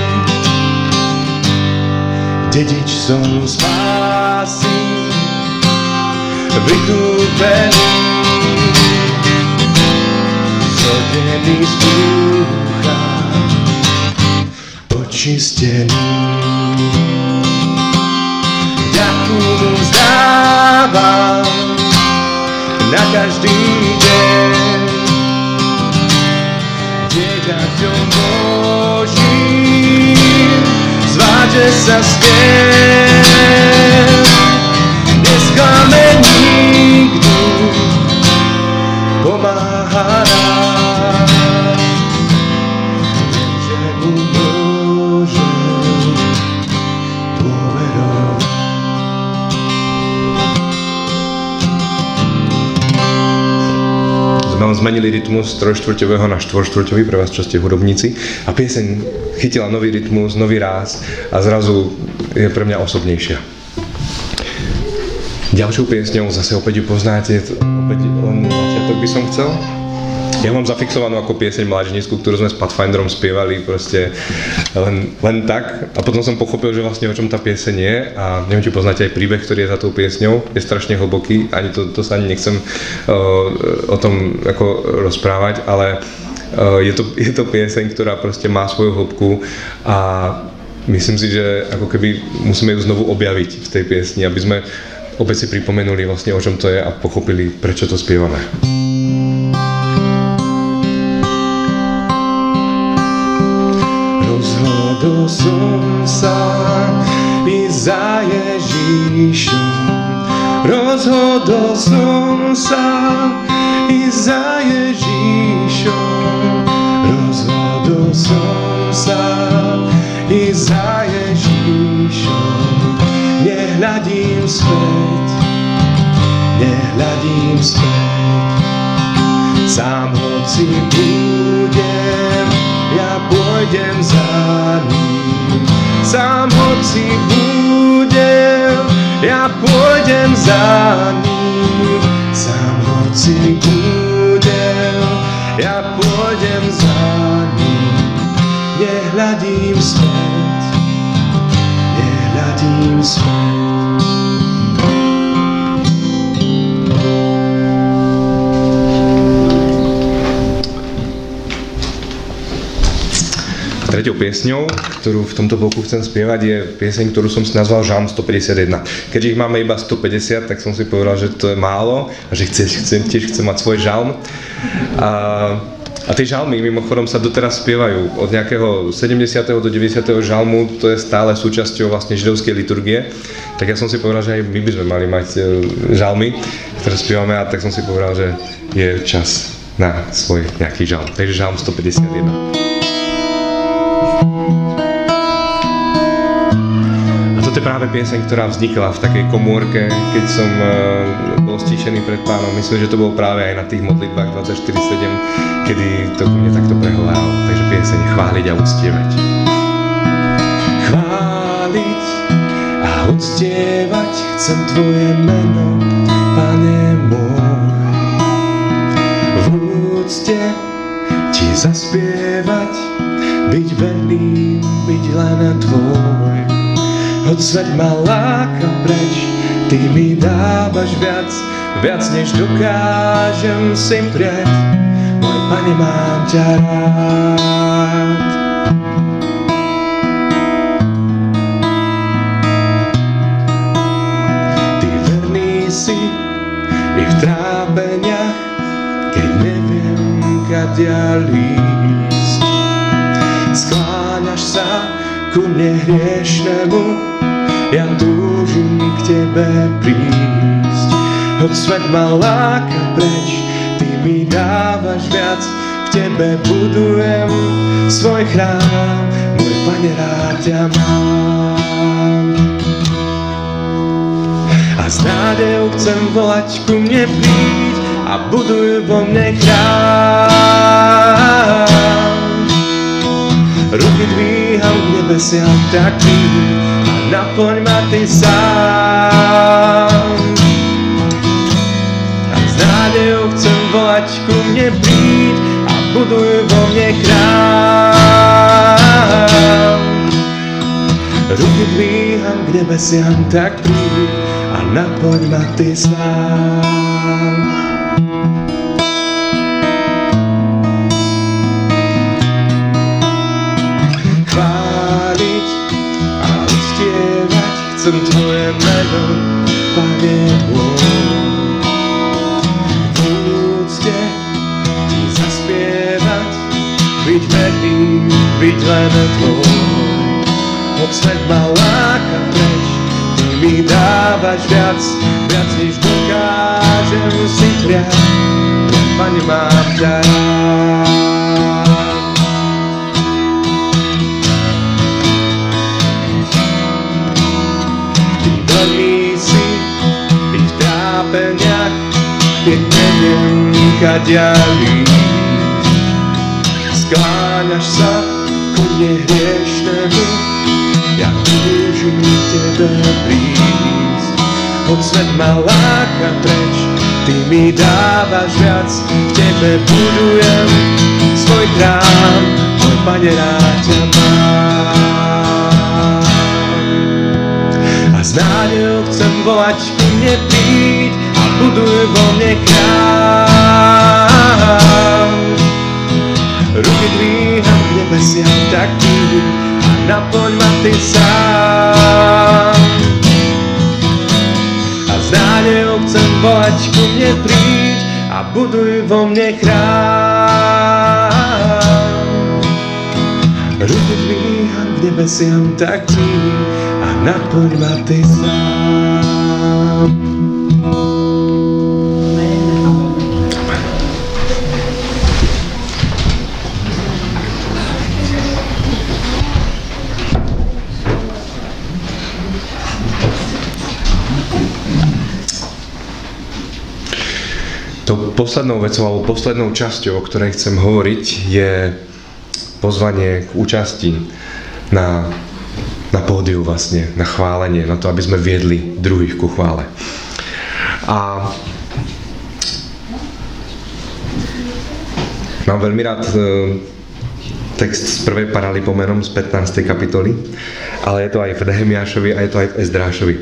Dedič som spásy, vykúpený, zrodený z ducha, očistený. Ďaku mu vzdávam na každý deň, dieťaťom Božím, zváže sa stien. Nesklame nikto, pomáha nám, že mu zmenili rytmus z 3/4 na 4/4 pre vás, čo ste hudobníci, a pieseň chytila nový rytmus, nový ráz a zrazu je pre mňa osobnejšia. Ďalšou piesňou zase opäť ju poznáte, opäť len na začiatok by som chcel. Ja mám zafixovanú ako pieseň mládežnícku, ktorú sme s Pathfinderom spievali proste len tak, a potom som pochopil, že vlastne o čom tá pieseň je, a neviem, či poznáte aj príbeh, ktorý je za tou piesňou, je strašne hlboký, ani to sa ani nechcem o tom ako rozprávať, ale je to pieseň, ktorá proste má svoju hĺbku a myslím si, že ako keby musíme ju znovu objaviť v tej piesni, aby sme opäť si pripomenuli vlastne o čom to je a pochopili, prečo to spievame. Rozhodol som sa ísť za Ježíšom, rozhodol som sa ísť za Ježíšom, rozhodol som sa ísť za Ježíšom. Nehľadím späť, nehľadím späť, sám hoci budem, ja pôjdem za ním. Sám hoci budem, ja pôjdem za ním. Sám hoci budem, ja pôjdem za ním. Nehľadím späť, nehľadím späť. Treťou piesňou, ktorú v tomto bloku chcem spievať, je pieseň, ktorú som si nazval Žalm 151. Keďže ich máme iba 150, tak som si povedal, že to je málo a že tiež chcem mať svoj žalm. A A tie žalmy mimochodom sa doteraz spievajú od nejakého 70. do 90. žalmu, to je stále súčasťou vlastne židovskej liturgie. Tak ja som si povedal, že aj my by sme mali mať žalmy, ktoré spievame, a tak som si povedal, že je čas na svoj nejaký žalm. Takže žalm 151. To je práve pieseň, ktorá vznikla v takej komórke, keď som bol stíšený pred Pánom. Myslím, že to bolo práve aj na tých modlitbách 24/7, kedy to ku mne takto prehováralo. Takže pieseň chváliť a uctievať. Chváliť a uctievať chcem Tvoje meno, Pane môj. V úcte Ti zaspievať, byť verným, byť len Tvoj. Hoď svet ma láka preč, Ty mi dávaš viac než dokážem si prijať. Môj Pane, mám ťa rád. Ty verný si i v trápeniach, keď neviem, kadiaľ ísť. Skláňaš sa ku mne hriešnemu, ja túžim k Tebe prísť. Hoď svet ma láka preč, Ty mi dávaš viac, v Tebe budujem svoj chrám. Môj Pane, rád ťa mám. A s nádejou chcem volať, ku mne príď a buduj vo mne chrám. Ruky dvíham k nebesiam, tak príď a naplň ma Ty sám. A s nádejou chcem volať, ku mne príď a buduj vo mne chrám. Ruky dvíham k nebesiam, tak príď a naplň ma Ty sám. Chcem Tvoje meno, Pane môj. V úcte Ti zaspievať, byť verným, byť len Tvoj. Hoď svet ma láka preč, Ty mi dávaš viac než dokážem si prijať. Pane, mám ťa rád. Keď neviem, kadiaľ ísť. Skláňaš sa ku mne hriešnemu, ja túžim k Tebe prísť. Hoď svet ma láka preč, Ty mi dávaš viac, v Tebe budujem svoj chrám. Môj Pane, rád ťa mám. A s nádejou chcem volať, ku mne príď a buduj vo mne chrám. Ruky dvíham k nebesiam, tak príď a naplň ma Ty sám. A s nádejou chcem volať, ku mne príď a buduj vo mne chrám. Ruky dvíham k nebesiam, tak príď a naplň ma Ty sám. Tou poslednou vecou alebo poslednou časťou, o ktorej chcem hovoriť, je pozvanie k účasti na pódiu vlastne, na chválenie, na to, aby sme viedli druhých ku chvále. A mám veľmi rád text z 1. Paralipomenom z 15. kapitoly, ale je to aj v Nehemiášovi a je to aj v Ezdrášovi.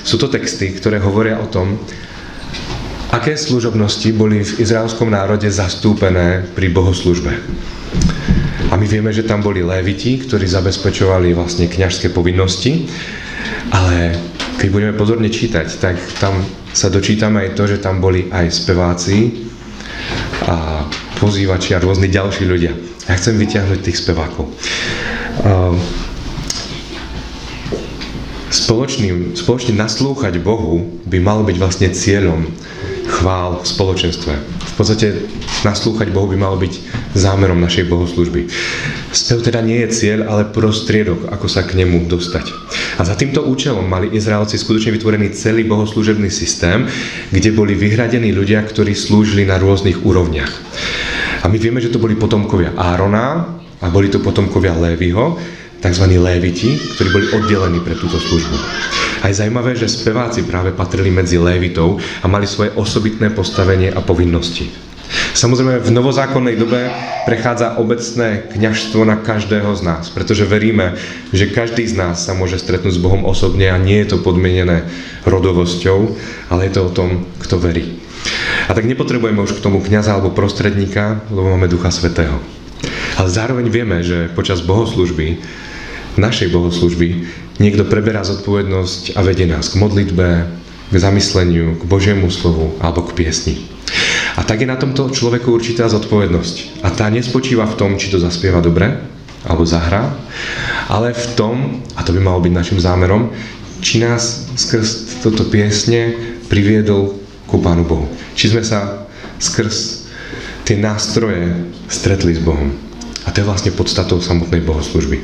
Sú to texty, ktoré hovoria o tom, aké služobnosti boli v izraelskom národe zastúpené pri bohoslužbe. A my vieme, že tam boli léviti, ktorí zabezpečovali vlastne kňažské povinnosti, ale keď budeme pozorne čítať, tak tam sa dočítame aj to, že tam boli aj speváci a pozývači a rôzni ďalší ľudia. Ja chcem vyťahnuť tých spevákov. Spoločne naslúchať Bohu by mal byť vlastne cieľom chvál v spoločenstve. V podstate naslúchať Bohu by malo byť zámerom našej bohoslúžby. Spev teda nie je cieľ, ale prostriedok, ako sa k nemu dostať. A za týmto účelom mali Izraelci skutočne vytvorený celý bohoslúžebný systém, kde boli vyhradení ľudia, ktorí slúžili na rôznych úrovniach. A my vieme, že to boli potomkovia Árona a boli to potomkovia Léviho, tzv. Léviti, ktorí boli oddelení pre túto službu. A je zaujímavé, že speváci práve patrili medzi Lévitov a mali svoje osobitné postavenie a povinnosti. Samozrejme, v novozákonnej dobe prechádza obecné kňazstvo na každého z nás, pretože veríme, že každý z nás sa môže stretnúť s Bohom osobne a nie je to podmienené rodovosťou, ale je to o tom, kto verí. A tak nepotrebujeme už k tomu kňaza alebo prostredníka, lebo máme Ducha Svätého. Ale zároveň vieme, že počas bohoslúžby, našej bohoslúžby, niekto preberá zodpovednosť a vedie nás k modlitbe, k zamysleniu, k Božiemu slovu alebo k piesni. A tak je na tomto človeku určitá zodpovednosť. A tá nespočíva v tom, či to zaspieva dobre alebo zahrá, ale v tom, a to by malo byť našim zámerom, či nás skrz toto piesne priviedol ku Pánu Bohu. Či sme sa skrz tie nástroje stretli s Bohom. A to je vlastne podstatou samotnej bohoslúžby.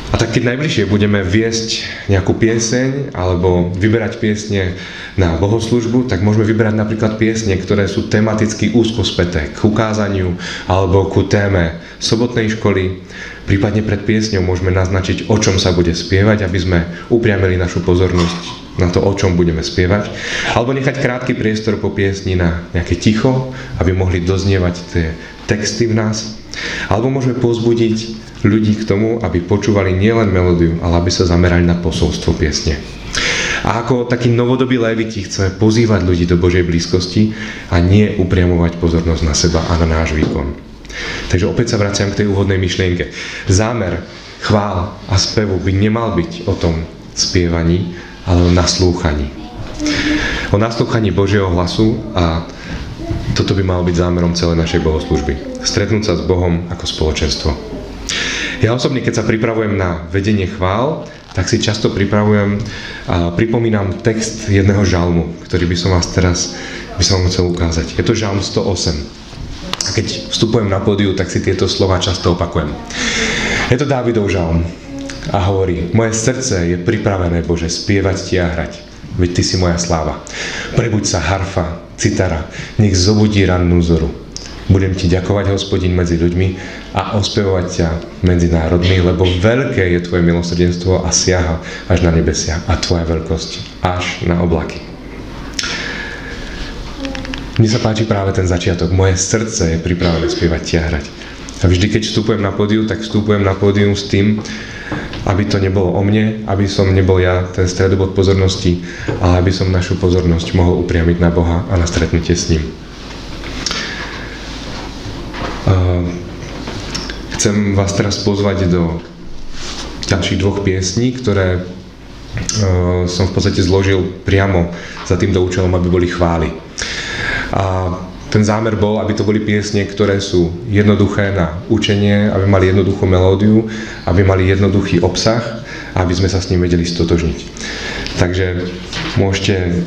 A tak keď najbližšie budeme viesť nejakú pieseň alebo vyberať piesne na bohoslúžbu, tak môžeme vyberať napríklad piesne, ktoré sú tematicky úzko späté k ukázaniu alebo ku téme sobotnej školy. Prípadne pred piesňou môžeme naznačiť, o čom sa bude spievať, aby sme upriamili našu pozornosť na to, o čom budeme spievať. Alebo nechať krátky priestor po piesni na nejaké ticho, aby mohli doznievať tie texty v nás. Alebo môžeme povzbudiť ľudí k tomu, aby počúvali nielen melódiu, ale aby sa zamerali na posolstvo piesne. A ako takí novodobí léviti chceme pozývať ľudí do Božej blízkosti a nie upriamovať pozornosť na seba a na náš výkon. Takže opäť sa vraciam k tej úvodnej myšlienke. Zámer chvál a spevu by nemal byť o tom spievaní, ale o naslúchaní. O naslúchaní Božieho hlasu, a toto by malo byť zámerom celej našej bohoslúžby. Stretnúť sa s Bohom ako spoločenstvo. Ja osobne, keď sa pripravujem na vedenie chvál, tak si často pripomínam text jedného žalmu, ktorý by som vám chcel ukázať. Je to žalm 108. A keď vstupujem na pódiu, tak si tieto slova často opakujem. Je to Dávidov žalm a hovorí: moje srdce je pripravené, Bože, spievať ti a hrať, veď ty si moja sláva. Prebuď sa, harfa, citara, nech zobudí rannú zoru. Budem ti ďakovať, Hospodin, medzi ľuďmi a ospevovať ťa medzi národmi, lebo veľké je tvoje milosrdenstvo a siaha až na nebesia a tvoja veľkosť až na oblaky. Mne sa páči práve ten začiatok. Moje srdce je pripravené spievať ti a hrať. A vždy, keď vstupujem na pódium, tak vstupujem na pódium s tým, aby to nebolo o mne, aby som nebol ja ten stredobod pozornosti, ale aby som našu pozornosť mohol upriamiť na Boha a na stretnutie s ním. Chcem vás teraz pozvať do ďalších dvoch piesní, ktoré som v podstate zložil priamo za týmto účelom, aby boli chvály. A ten zámer bol, aby to boli piesne, ktoré sú jednoduché na učenie, aby mali jednoduchú melódiu, aby mali jednoduchý obsah a aby sme sa s ním vedeli stotožniť. Takže môžete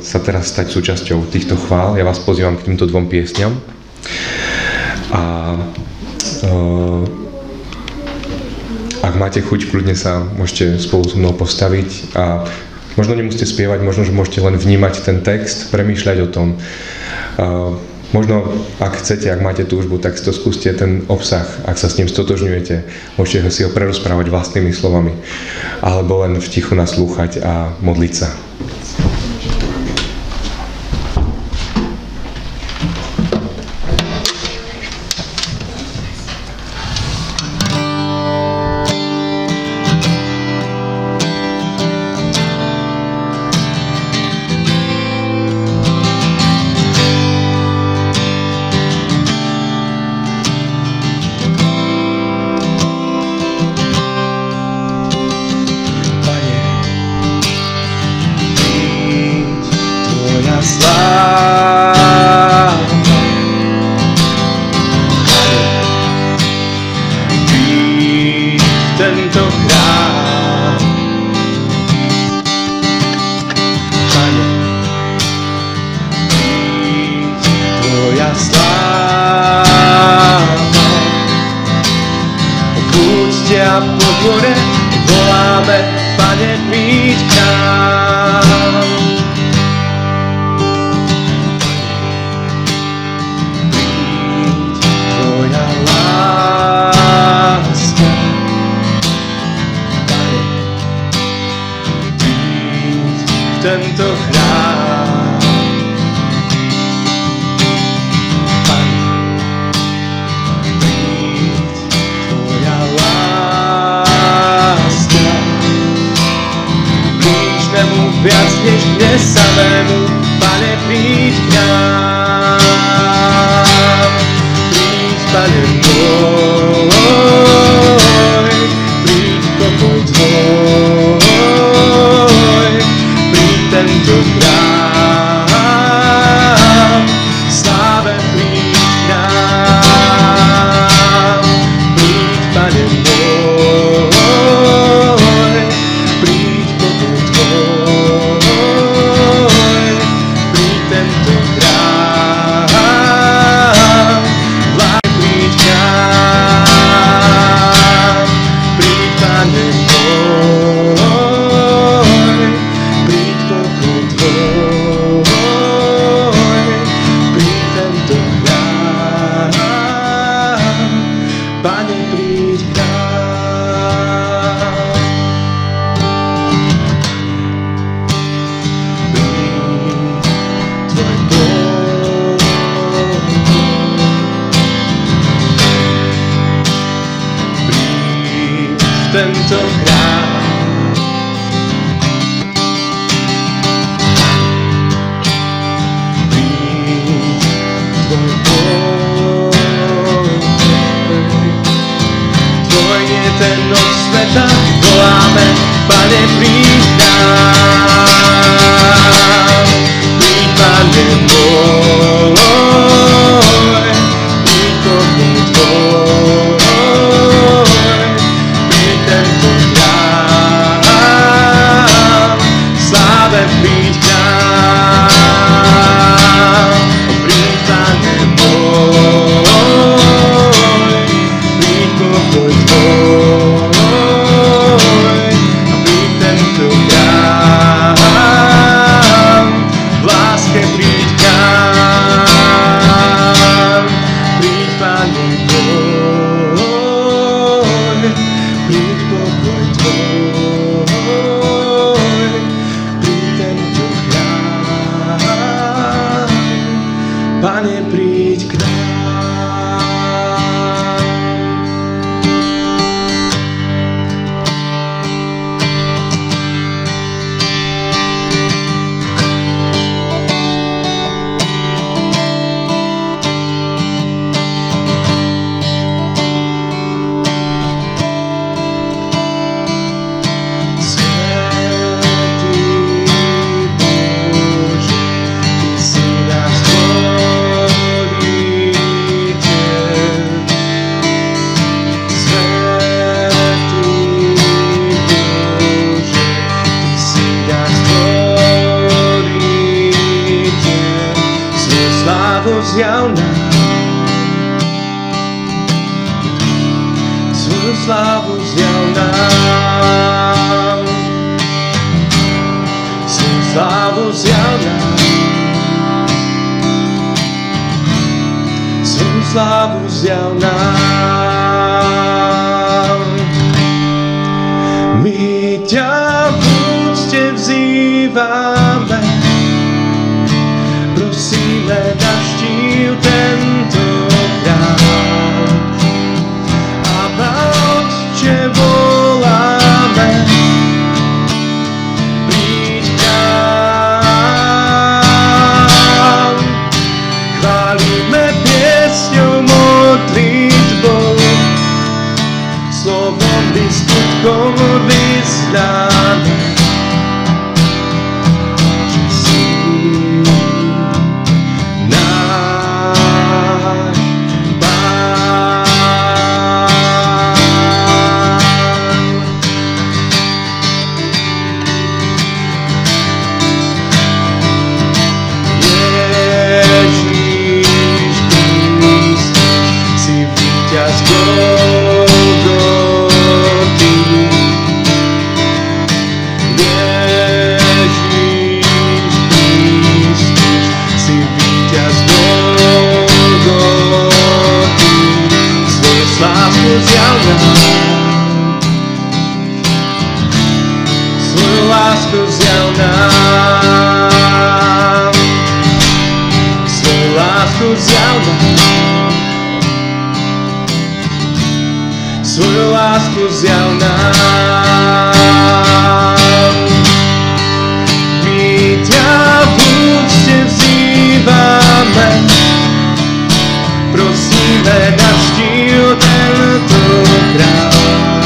sa teraz stať súčasťou týchto chvál. Ja vás pozývam k týmto dvom piesňam. A ak máte chuť, kľudne sa môžete spolu so mnou postaviť a možno nemusíte spievať, možno, že môžete len vnímať ten text, premýšľať o tom. Možno, ak chcete, ak máte túžbu, tak si to skúste ten obsah, ak sa s ním stotožňujete, môžete si ho prerozprávať vlastnými slovami, alebo len v tichu naslúchať a modliť sa. voláme, Pane, príď k nám. Príď, tvoja láska, Pane, príď v tento chrám. Pane, príď, tvoja láska, blížnemu viac než mne samému, Pane, príď k nám. Príď, Pane môj, príď pokoj tvoj, príď tento chrám, sláve príď k nám. Príď, Pane môj, príď pokoj tvoj, príď tento chrám, príď k nám. Príď, Pane môj, príď pokoj tvoj, príď tento chrám, Pane, príď k nám. Príď, tvoj príď v tento chrám. Príď, tvoj tvoj je ten od sveta, voláme, Pane, príď k nám. Príď, Pane môj, príď pokoj tvoj, príď tento chrám, sláve príď k nám. Príď, Pane môj, príď pokoj tvoj, príď tento chrám, v láske príď k nám. Príď, Pane môj, príď pokoj tvoj, príď tento chrám, Pane, príď k nám. Zjav nám svoju slávu, zjav nám svoju slávu, zjav nám svoju slávu, zjav nám. My ťa v úcte vzývame, prosíme, navštív tento chrám. Abba, Otče, voláme, príď k nám. Chválime piesňou, modlitbou, slovom i skutkom vyznáme, že si náš Pán. Ježíš Kristus, si víťaz Golgoty, lásku zjav nám. Svoju lásku zjav nám. Svoju lásku zjav nám. My ťa v úcte vzývame, prosíme, navštív tento kraj.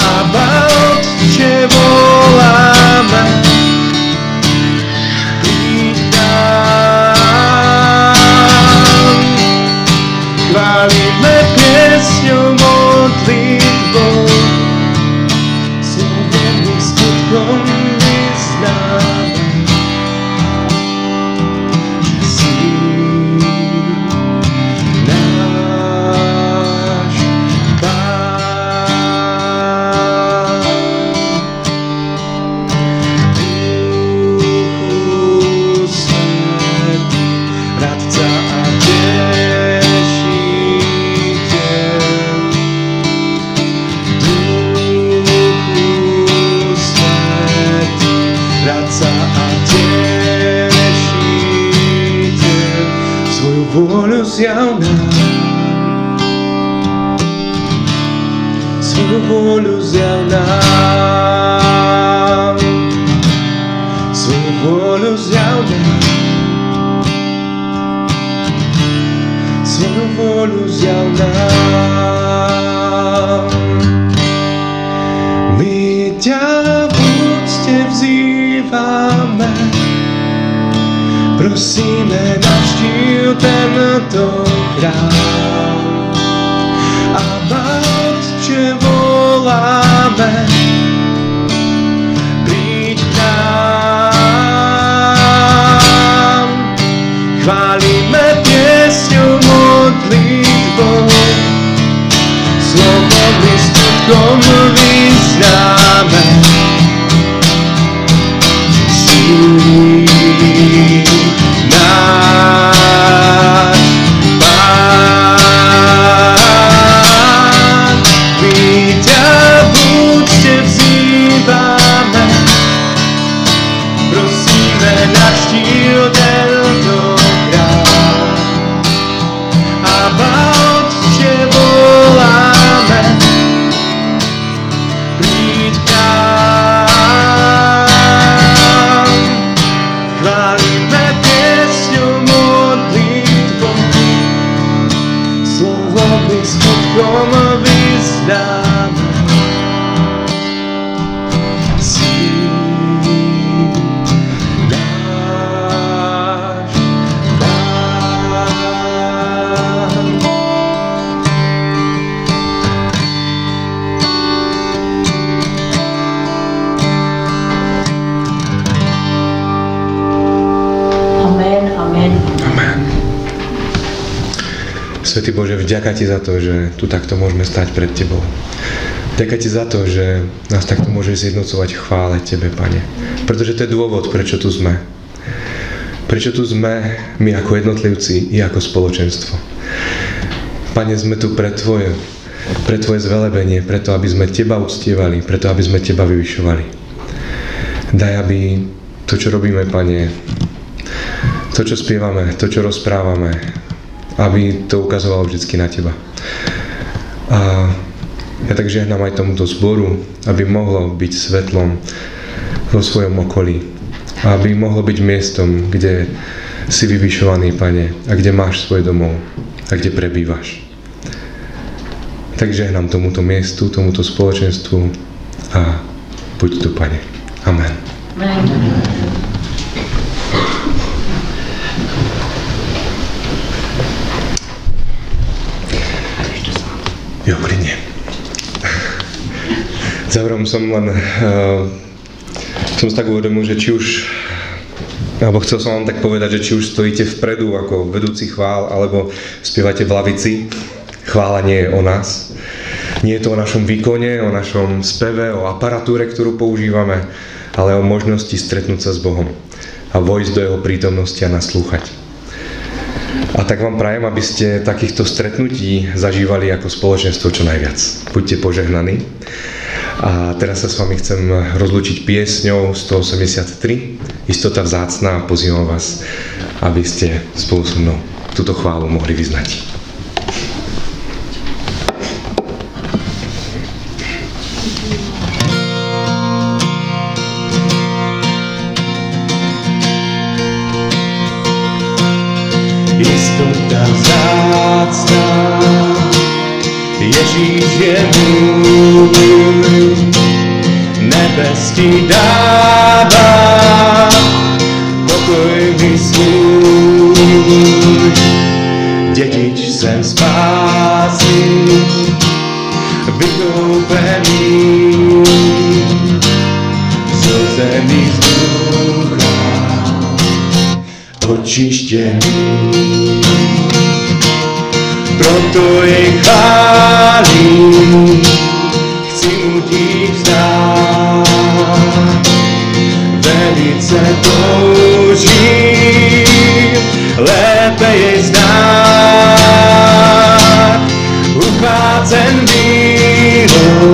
Abba, Otče, voláme, príď k nám. Chválime piesňou, modlitbou, slovom i skutkom vyznáme, že si náš Pán. Duchu Svätý, radca a tešiteľ. Duchu Svätý, radca a tešiteľ. Svoju vôľu zjav nám. Svoju vôľu zjav nám. Svoju vôľu zjav nám. Svoju vôľu zjav nám. My ťa v úcte vzývame, prosíme, navštív tento kraj. Abba, Otče, voláme, príď k nám. Chválime piesňou, modlitbou, slovom i skutkom vyznáme, že si náš Pán. My ťa v úcte vzývame, prosíme, navštív tento kraj. Abba, Otče, voláme, príď k nám. Chválime piesňou, modlitbou, slovom i skutkom vyznáme, si náš Pán. Amen, amen. Amen. Svätý Bože, vďaka Ti za to, že tu takto môžeme stať pred Tebou. Vďaka Ti za to, že nás takto môžeš zjednocovať v chvále Tebe, Pane. Pretože to je dôvod, prečo tu sme. Prečo tu sme my ako jednotlivci i ako spoločenstvo. Pane, sme tu pre Tvoje zvelebenie, preto, aby sme Teba uctievali, preto, aby sme Teba vyvyšovali. Daj, aby to, čo robíme, Pane, to, čo spievame, to, čo rozprávame, aby to ukazovalo vždycky na Teba. A ja tak žehnám aj tomuto zboru, aby mohlo byť svetlom vo svojom okolí. Aby mohlo byť miestom, kde si vyvyšovaný, Pane, a kde máš svoj domov a kde prebývaš. Tak žehnám tomuto miestu, tomuto spoločenstvu a buď tu, Pane. Amen. Amen. Jo, klidne. Záverom som len som si tak uvedomil, že či už alebo chcel som vám tak povedať, že či už stojíte vpredu ako vedúci chvál, alebo spievate v lavici, chvála nie je o nás. Nie je to o našom výkone, o našom speve, o aparatúre, ktorú používame, ale o možnosti stretnúť sa s Bohom a vojsť do Jeho prítomnosti a naslúchať. A tak vám prajem, aby ste takýchto stretnutí zažívali ako spoločenstvo čo najviac. Buďte požehnaní A teraz sa s vami chcem rozlúčiť piesňou 183, Istota vzácná, pozývam vás, aby ste spolu so mnou túto chválu mohli vyznať. Istota vzácná, Ježíš je môj, nebes ti dává, pokoj mi svůj, dědič jsem spásy, vykoupený, zo zemí vzducha, očištěný. Proto jej chválím, chci mu dík vzdát, velice toužím, lépe jej znát. Uchvácen vírou,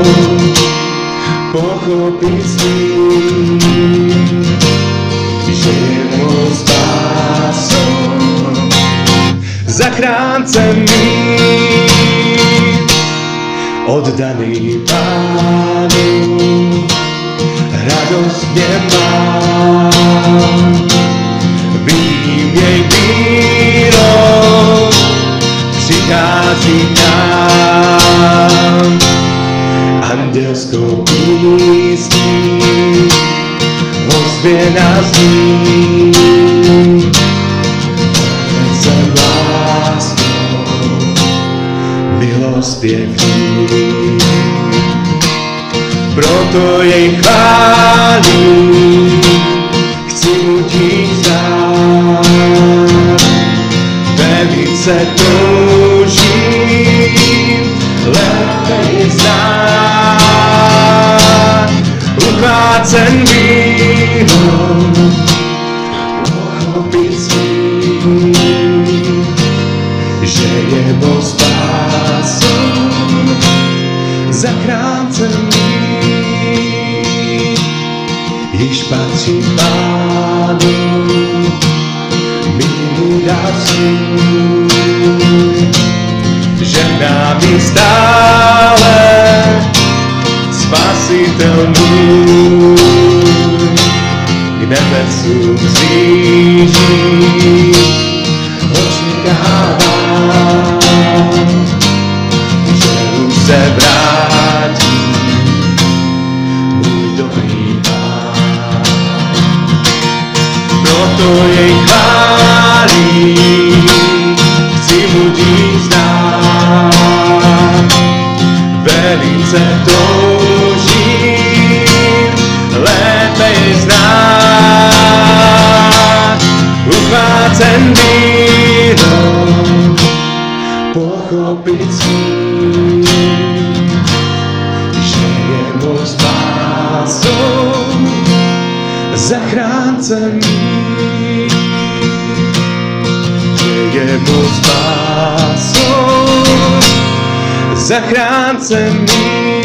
pochopit smím, že je mou spásou, zachránce mý, oddaný Pánu, radost mě mám, vidím jej vírou, přichází k nám, andělskou písní, ozvěna zní, jsem láskou, milost pěkný. Proto jej chválím, chci mu dík vzdát, velice toužím, lépe jej znát. Uchvácen vírou, pochopit smím, že je mou spásou, zachránce mý. Již patří Pánu, míru dal svůj, žehná mi stále, Spasitel můj, k nebesům vzlíží, očekávám, že už se vrátí můj dobrý Pán. Proto jej chválím, chci mu dík vzdát, velice toužím, lépe jej znát. Uchvácen vírou, pochopit smím, že je mou spásou, zachránce mý, že je mou spásou, zachránce mý.